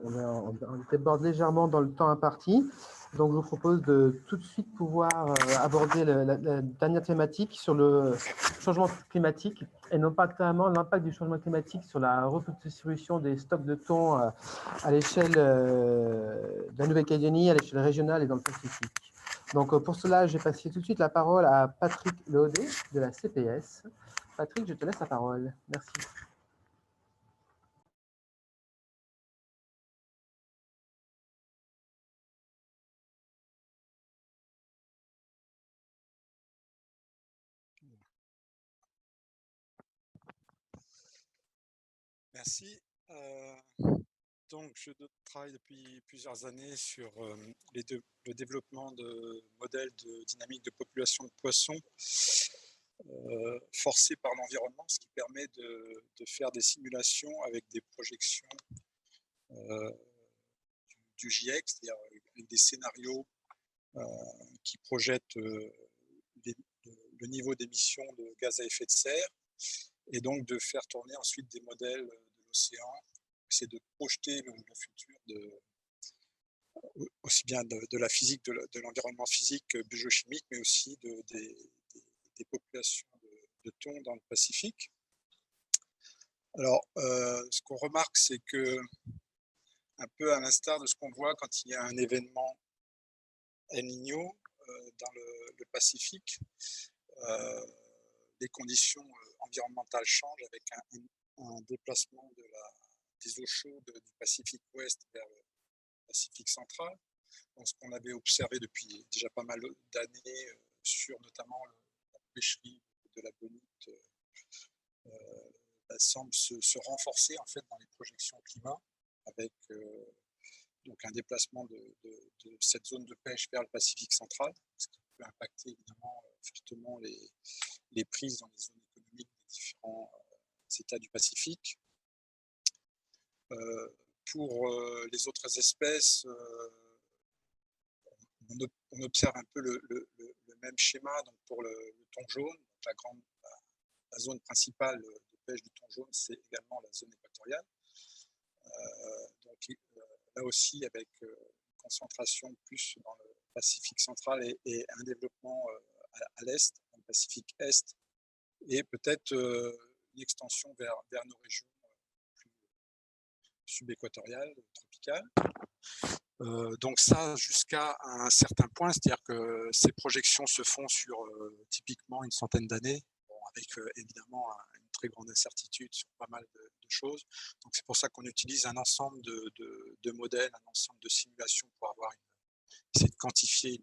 déborde légèrement dans le temps imparti. Donc, je vous propose de tout de suite pouvoir aborder la dernière thématique sur le changement climatique et notamment l'impact du changement climatique sur la redistribution des stocks de thon à l'échelle de la Nouvelle-Calédonie, à l'échelle régionale et dans le Pacifique. Donc, pour cela, je vais passer tout de suite la parole à Patrick Leaudet de la CPS. Patrick, je te laisse la parole. Merci. Merci. Donc, je travaille depuis plusieurs années sur le développement de modèles de dynamique de population de poissons forcés par l'environnement, ce qui permet de faire des simulations avec des projections du GIEC, c'est-à-dire avec des scénarios qui projettent le niveau d'émission de gaz à effet de serre, et donc de faire tourner ensuite des modèles de l'océan. C'est de projeter le futur aussi bien de la physique, de l'environnement physique, biochimique, mais aussi des populations de thon dans le Pacifique. Alors, ce qu'on remarque, c'est que, un peu à l'instar de ce qu'on voit quand il y a un événement El Niño dans le Pacifique, les conditions environnementales changent avec un déplacement des eaux chaudes du Pacifique Ouest vers le Pacifique central. Donc, ce qu'on avait observé depuis déjà pas mal d'années sur notamment la pêcherie de la bonite semble se renforcer en fait dans les projections climat, avec donc un déplacement de cette zone de pêche vers le Pacifique central, ce qui peut impacter évidemment fortement les prises dans les zones économiques des différents États du Pacifique. Pour les autres espèces, on observe un peu le même schéma. Donc pour le thon jaune, la zone principale de pêche du thon jaune, c'est également la zone équatoriale. Donc là aussi, avec une concentration plus dans le Pacifique central et un développement à l'est, dans le Pacifique est, et peut-être une extension vers nos régions plus subéquatoriales, tropicales. Donc ça, jusqu'à un certain point, c'est-à-dire que ces projections se font sur typiquement une centaine d'années, avec évidemment une très grande incertitude sur pas mal de choses. Donc c'est pour ça qu'on utilise un ensemble de modèles, un ensemble de simulations pour essayer de quantifier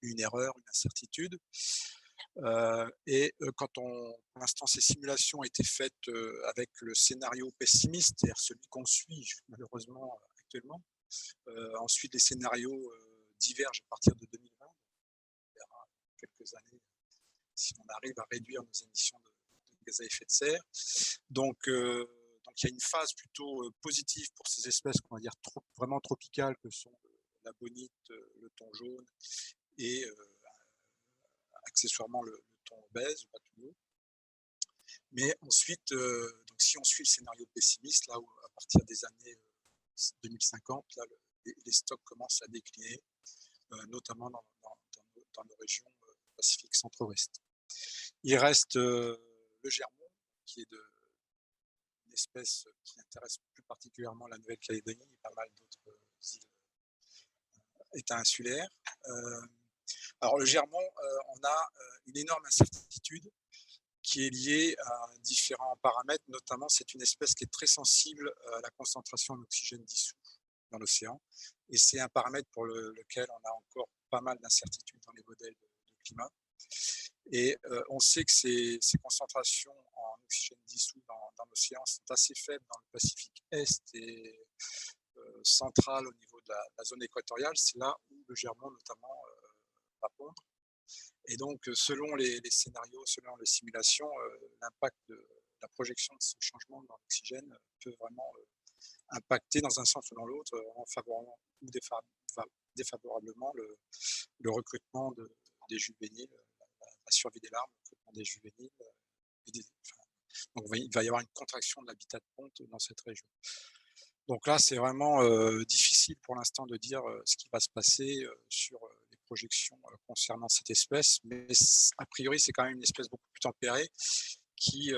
une erreur, une incertitude. Pour l'instant, ces simulations ont été faites avec le scénario pessimiste, c'est-à-dire celui qu'on suit malheureusement actuellement. Ensuite, les scénarios divergent à partir de 2020. On verra quelques années si on arrive à réduire nos émissions de gaz à effet de serre. Donc il y a une phase plutôt positive pour ces espèces qu'on va dire vraiment tropicales, que sont la bonite, le thon jaune et accessoirement le thon obèse, le patouneau. Mais ensuite, donc si on suit le scénario pessimiste, là où à partir des années 2050, là, les stocks commencent à décliner, notamment dans nos régions Pacifique centre-ouest. Il reste le germon, qui est une espèce qui intéresse plus particulièrement la Nouvelle-Calédonie et pas mal d'autres îles, États insulaires. Alors le germon, on a une énorme incertitude qui est liée à différents paramètres, notamment c'est une espèce qui est très sensible à la concentration d'oxygène dissous dans l'océan, et c'est un paramètre pour lequel on a encore pas mal d'incertitudes dans les modèles de climat. Et on sait que ces concentrations en oxygène dissous dans l'océan sont assez faibles dans le Pacifique Est et central au niveau de la zone équatoriale. C'est là où le germon notamment va pondre. Et donc, selon les scénarios, selon les simulations, l'impact la projection de ce changement dans l'oxygène peut vraiment impacter dans un sens ou dans l'autre, en favorablement ou défavorablement le recrutement des juvéniles, la survie des larves, le recrutement des juvéniles. Donc il va y avoir une contraction de l'habitat de ponte dans cette région. Donc là, c'est vraiment difficile pour l'instant de dire ce qui va se passer sur les projections concernant cette espèce, mais a priori, c'est quand même une espèce beaucoup plus tempérée qui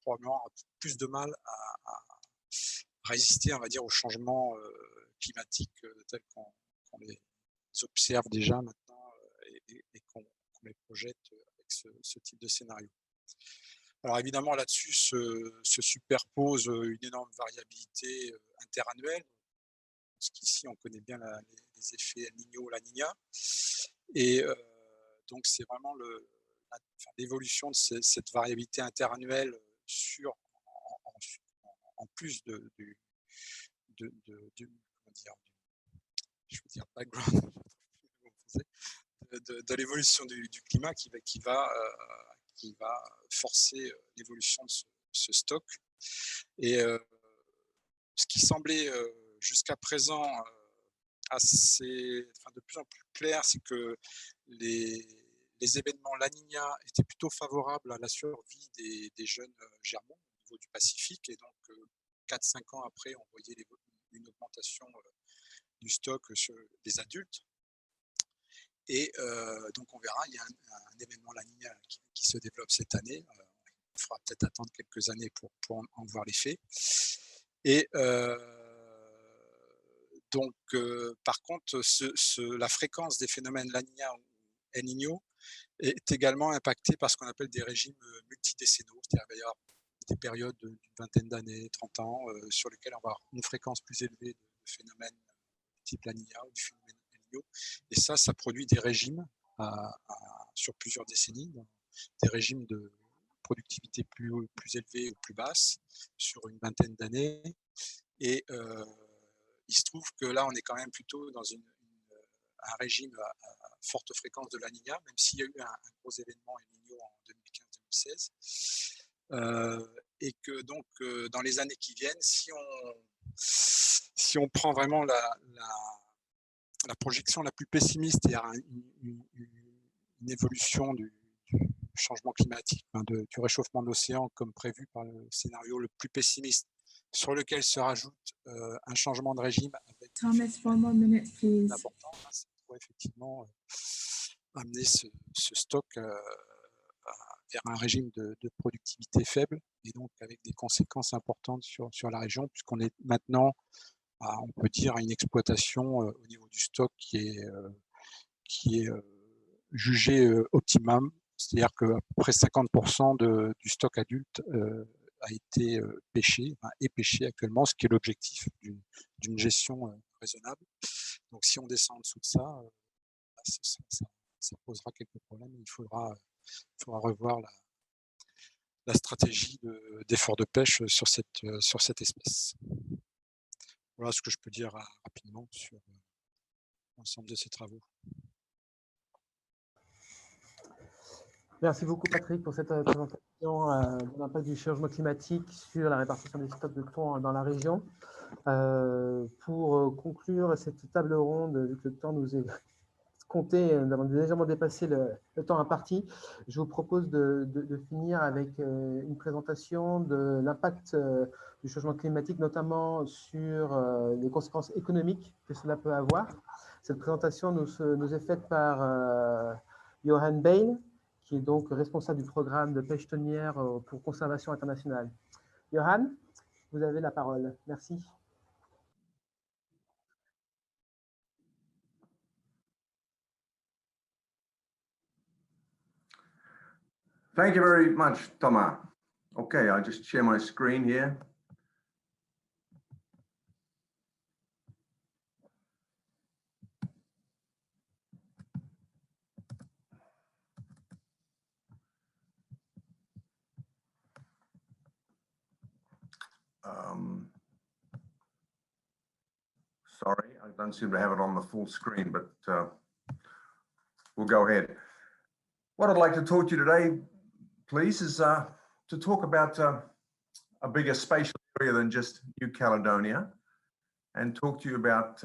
probablement a plus de mal à résister, on va dire, aux changements climatiques tels qu'on les observe déjà maintenant et qu'on les projette avec ce type de scénario. Alors évidemment, là-dessus se superpose une énorme variabilité interannuelle, parce qu'ici, on connaît bien les effets El Niño, La Niña, et donc c'est vraiment l'évolution de cette variabilité interannuelle en plus du background de l'évolution du climat qui va forcer l'évolution de ce stock. Et ce qui semblait jusqu'à présent de plus en plus clair, c'est que les événements La Niña étaient plutôt favorables à la survie des jeunes germons au niveau du Pacifique. Et donc, 4-5 ans après, on voyait une augmentation du stock sur les adultes. Et donc, on verra, il y a un événement La Niña qui se développe cette année. Il faudra peut-être attendre quelques années pour en voir l'effet. Et donc, par contre, la fréquence des phénomènes La Niña ou El Niño est également impactée par ce qu'on appelle des régimes multidécennaux, c'est-à-dire qu'il va y avoir des périodes d'une vingtaine d'années, 30 ans, sur lesquelles on va avoir une fréquence plus élevée de phénomènes type La Niña ou du phénomène El Niño. Et ça produit des régimes sur plusieurs décennies, des régimes de productivité plus élevée ou plus basse sur une vingtaine d'années. Et il se trouve que là, on est quand même plutôt dans un régime à forte fréquence de La Niña, même s'il y a eu un gros événement El Niño en 2015-2016. Et que donc, dans les années qui viennent, si on prend vraiment la projection la plus pessimiste, c'est-à-dire une évolution du changement climatique, du réchauffement de l'océan comme prévu par le scénario le plus pessimiste, sur lequel se rajoute un changement de régime avec Thomas, 4 more minutes, please. important, ça pourrait effectivement amener ce stock vers un régime de productivité faible et donc avec des conséquences importantes sur la région, puisqu'on est maintenant on peut dire à une exploitation au niveau du stock qui est jugé optimum, c'est-à-dire qu'à peu près 50% du stock adulte a été est pêché actuellement, ce qui est l'objectif d'une gestion raisonnable. Donc si on descend en dessous de ça, ça posera quelques problèmes. Il faudra revoir la stratégie d'effort de pêche sur cette espèce. Voilà ce que je peux dire rapidement sur l'ensemble de ces travaux. Merci beaucoup Patrick pour cette présentation de l'impact du changement climatique sur la répartition des stocks de thon dans la région. Pour conclure cette table ronde, vu que le temps nous est compté, nous avons légèrement dépassé le temps imparti, je vous propose de finir avec une présentation de l'impact du changement climatique, notamment sur les conséquences économiques que cela peut avoir. Cette présentation nous est faite par Johan Bain, qui est donc responsable du programme de pêche thonière pour conservation internationale. Johan, vous avez la parole. Merci. Thank you very much, Thomas. Okay, I'll just share my screen here. Sorry, I don't seem to have it on the full screen, but we'll go ahead. What I'd like to talk to you today, please, is to talk about a bigger spatial area than just New Caledonia and talk to you about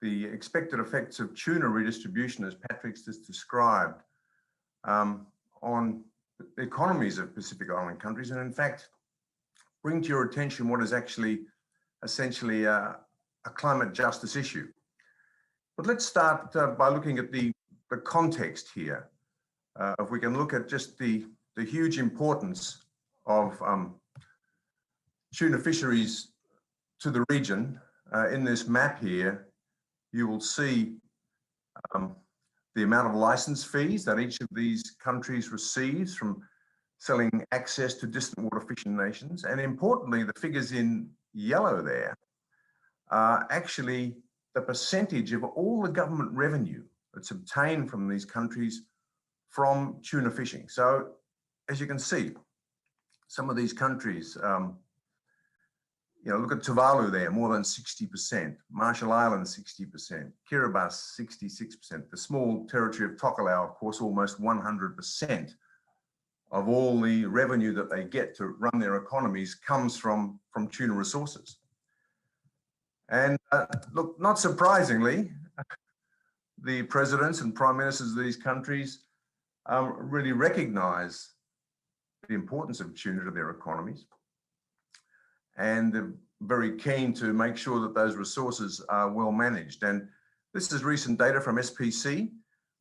the expected effects of tuna redistribution, as Patrick's just described, on the economies of Pacific Island countries, and in fact, bring to your attention what is actually essentially a climate justice issue. But let's start by looking at the context here. If we can look at just the huge importance of tuna fisheries to the region, in this map here, you will see the amount of license fees that each of these countries receives from selling access to distant water fishing nations. And importantly, the figures in yellow there are actually the percentage of all the government revenue that's obtained from these countries from tuna fishing. So as you can see, some of these countries, look at Tuvalu there, more than 60%, Marshall Islands, 60%, Kiribati, 66%, the small territory of Tokelau, of course, almost 100% of all the revenue that they get to run their economies comes from tuna resources. And look, not surprisingly, the presidents and prime ministers of these countries really recognize the importance of tuna to their economies, and they're very keen to make sure that those resources are well managed. And this is recent data from SPC,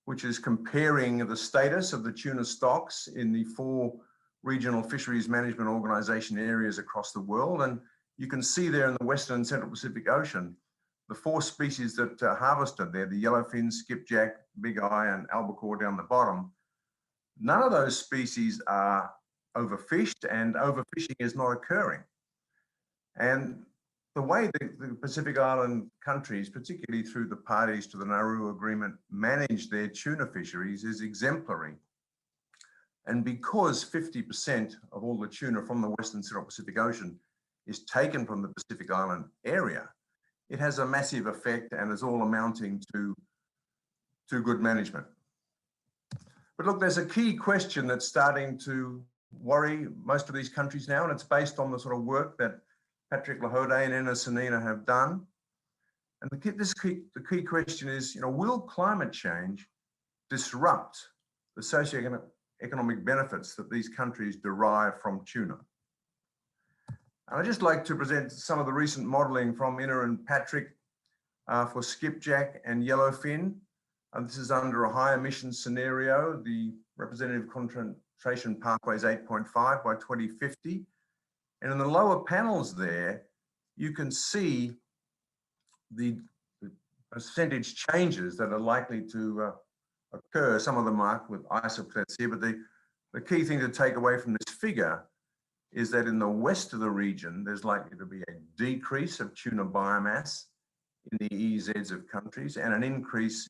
which is comparing the status of the tuna stocks in the 4 regional fisheries management organization areas across the world. And you can see there in the Western and Central Pacific Ocean, the 4 species that are harvested there, the yellowfin, skipjack, big eye, and albacore down the bottom. None of those species are overfished, and overfishing is not occurring. And the way the Pacific Island countries, particularly through the parties to the Nauru Agreement, manage their tuna fisheries is exemplary. And because 50% of all the tuna from the Western Central Pacific Ocean is taken from the Pacific Island area, it has a massive effect and is all amounting to good management. But look, there's a key question that's starting to worry most of these countries now, and it's based on the sort of work that Patrick Lahode and Enna Sanina have done. And the key question is, will climate change disrupt the socioeconomic benefits that these countries derive from tuna? And I'd just like to present some of the recent modeling from Enna and Patrick for skipjack and yellowfin. And this is under a high emissions scenario. The representative concentration pathway is 8.5 by 2050. And in the lower panels there, you can see the percentage changes that are likely to occur. Some of them marked with isoplets here, but the key thing to take away from this figure is that in the west of the region, there's likely to be a decrease of tuna biomass in the EEZs of countries and an increase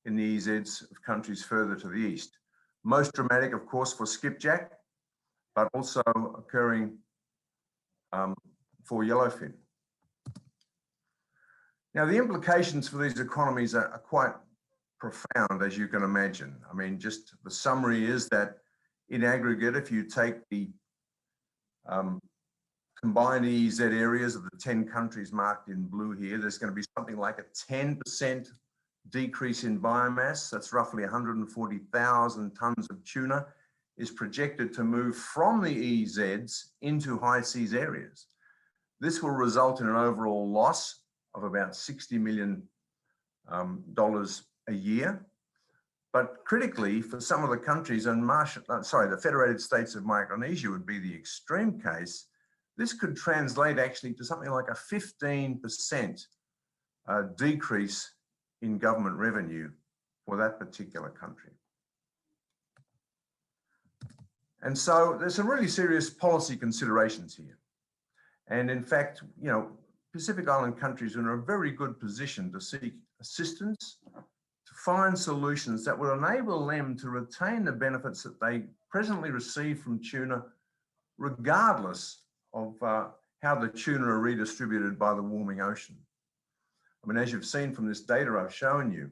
in the EEZs of countries further to the east. Most dramatic, of course, for skipjack, but also occurring for yellowfin. Now, the implications for these economies are quite profound, as you can imagine. I mean, just the summary is that in aggregate, if you take the combined EEZ areas of the 10 countries marked in blue here, there's going to be something like a 10% decrease in biomass. That's roughly 140,000 tons of tuna is projected to move from the EEZs into high seas areas. This will result in an overall loss of about $60 million a year. But critically, for some of the countries, and the Federated States of Micronesia would be the extreme case, this could translate actually to something like a 15% decrease in government revenue for that particular country. And so there's some really serious policy considerations here. And in fact, Pacific Island countries are in a very good position to seek assistance, to find solutions that will enable them to retain the benefits that they presently receive from tuna, regardless of how the tuna are redistributed by the warming ocean. I mean, as you've seen from this data I've shown you,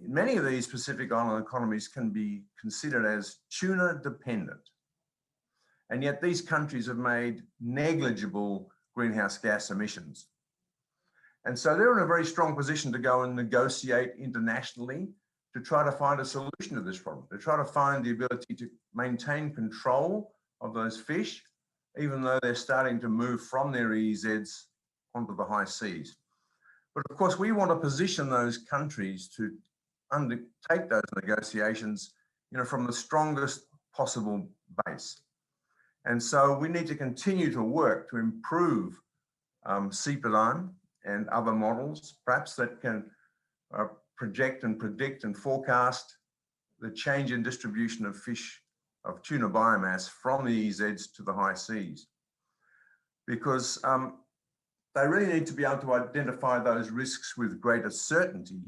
many of these Pacific Island economies can be considered as tuna dependent. And yet these countries have made negligible greenhouse gas emissions. And so they're in a very strong position to go and negotiate internationally to try to find a solution to this problem, to try to find the ability to maintain control of those fish, even though they're starting to move from their EEZs onto the high seas. But of course, we want to position those countries to undertake those negotiations, from the strongest possible base. And so we need to continue to work to improve CPDIME and other models, perhaps that can project and predict and forecast the change in distribution of fish, of tuna biomass from the EEZs to the high seas. Because they really need to be able to identify those risks with greater certainty,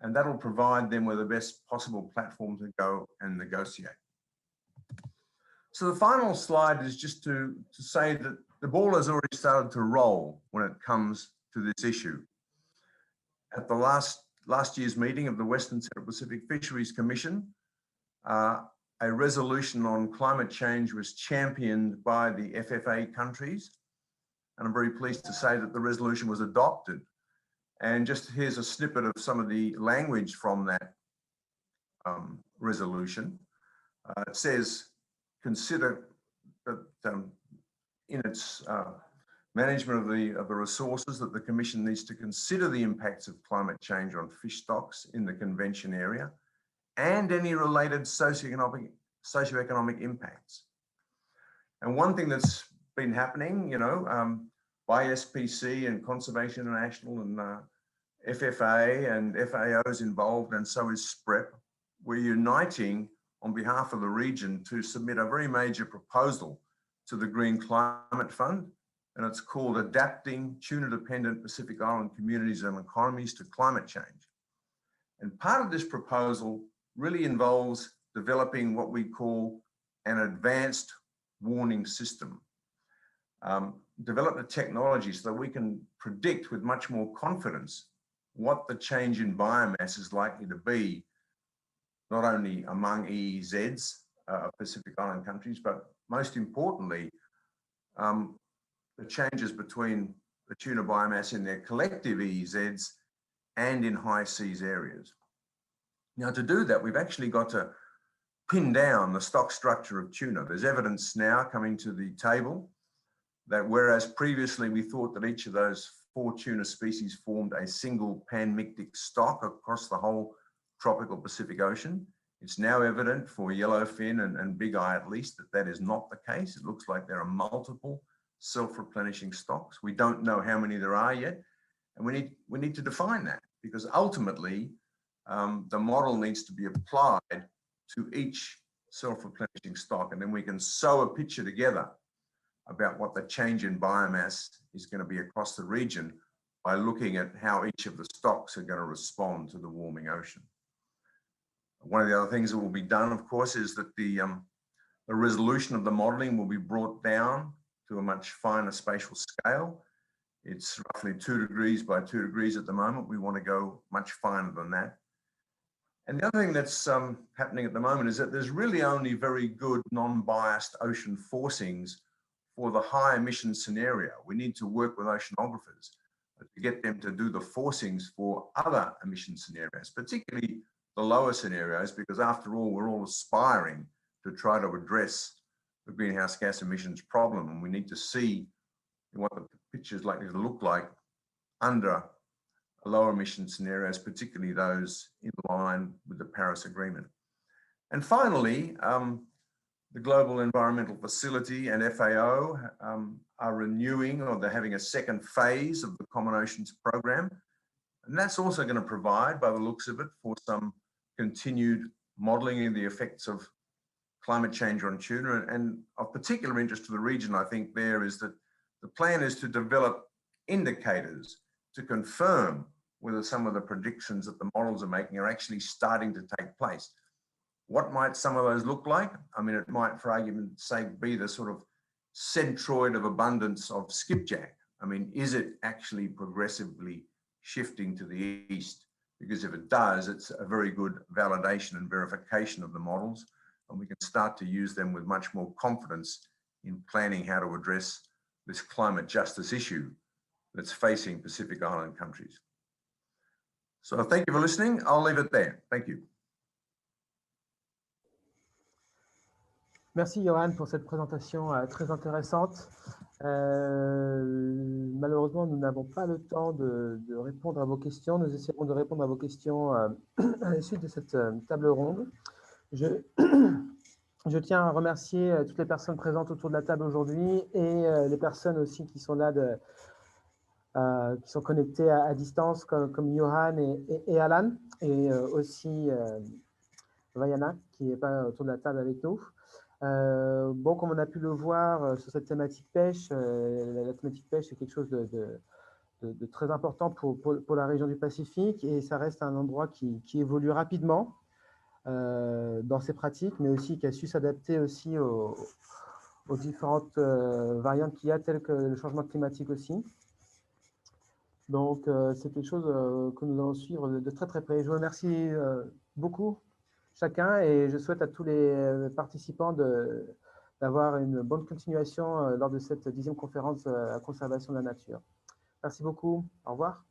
and that'll provide them with the best possible platform to go and negotiate. So the final slide is just to say that the ball has already started to roll when it comes to this issue. At the last year's meeting of the Western Central Pacific Fisheries Commission, a resolution on climate change was championed by the FFA countries. And I'm very pleased to say that the resolution was adopted. And just here's a snippet of some of the language from that resolution. It says, consider that in its management of the resources, that the Commission needs to consider the impacts of climate change on fish stocks in the convention area and any related socioeconomic impacts. And one thing that's been happening, by SPC and Conservation International and FFA and FAOs involved, and so is SPREP, we're uniting on behalf of the region to submit a very major proposal to the Green Climate Fund, and it's called Adapting Tuna-Dependent Pacific Island Communities and Economies to Climate Change. And part of this proposal really involves developing what we call an advanced warning system. Develop the technology so that we can predict with much more confidence what the change in biomass is likely to be, not only among EEZs, Pacific Island countries, but most importantly, the changes between the tuna biomass in their collective EEZs and in high seas areas. Now, to do that, we've actually got to pin down the stock structure of tuna. There's evidence now coming to the table that whereas previously we thought that each of those 4 tuna species formed a single panmictic stock across the whole tropical Pacific Ocean, it's now evident for yellowfin and big eye at least that that is not the case. It looks like there are multiple self-replenishing stocks. We don't know how many there are yet, and we need to define that, because ultimately the model needs to be applied to each self-replenishing stock, and then we can sew a picture together about what the change in biomass is going to be across the region by looking at how each of the stocks are going to respond to the warming ocean. One of the other things that will be done, of course, is that the resolution of the modelling will be brought down to a much finer spatial scale. It's roughly 2 degrees by 2 degrees at the moment. We want to go much finer than that. And the other thing that's happening at the moment is that there's really only very good non-biased ocean forcings for the high emission scenario. We need to work with oceanographers to get them to do the forcings for other emission scenarios, particularly the lower scenarios, because after all, we're all aspiring to try to address the greenhouse gas emissions problem, and we need to see what the picture is likely to look like under lower emission scenarios, particularly those in line with the Paris Agreement. And finally, the Global Environmental Facility and FAO are renewing, or they're having a second phase of the Common Oceans Program. And that's also going to provide, by the looks of it, for some continued modelling of the effects of climate change on tuna. And of particular interest to the region, I think, there is that the plan is to develop indicators to confirm whether some of the predictions that the models are making are actually starting to take place. What might some of those look like? I mean, it might, for argument's sake, be the sort of centroid of abundance of skipjack. I mean, is it actually progressively shifting to the east? Because if it does, it's a very good validation and verification of the models, and we can start to use them with much more confidence in planning how to address this climate justice issue that's facing Pacific Island countries. So thank you for listening. I'll leave it there. Thank you. Merci Johan pour cette présentation très intéressante. Malheureusement, nous n'avons pas le temps de répondre à vos questions. Nous essaierons de répondre à vos questions à la suite de cette table ronde. Je tiens à remercier toutes les personnes présentes autour de la table aujourd'hui et les personnes aussi qui sont là, qui sont connectées à distance, comme Johan et Alan, et aussi Vaiana, qui n'est pas autour de la table avec nous. Bon, comme on a pu le voir sur cette thématique pêche, la thématique pêche est quelque chose de très important pour la région du Pacifique, et ça reste un endroit qui évolue rapidement dans ses pratiques, mais aussi qui a su s'adapter aussi aux différentes variantes qu'il y a, telles que le changement climatique aussi. Donc, c'est quelque chose que nous allons suivre de très très près. Je vous remercie beaucoup chacun, et je souhaite à tous les participants d'avoir une bonne continuation lors de cette 10e conférence à la conservation de la nature. Merci beaucoup. Au revoir.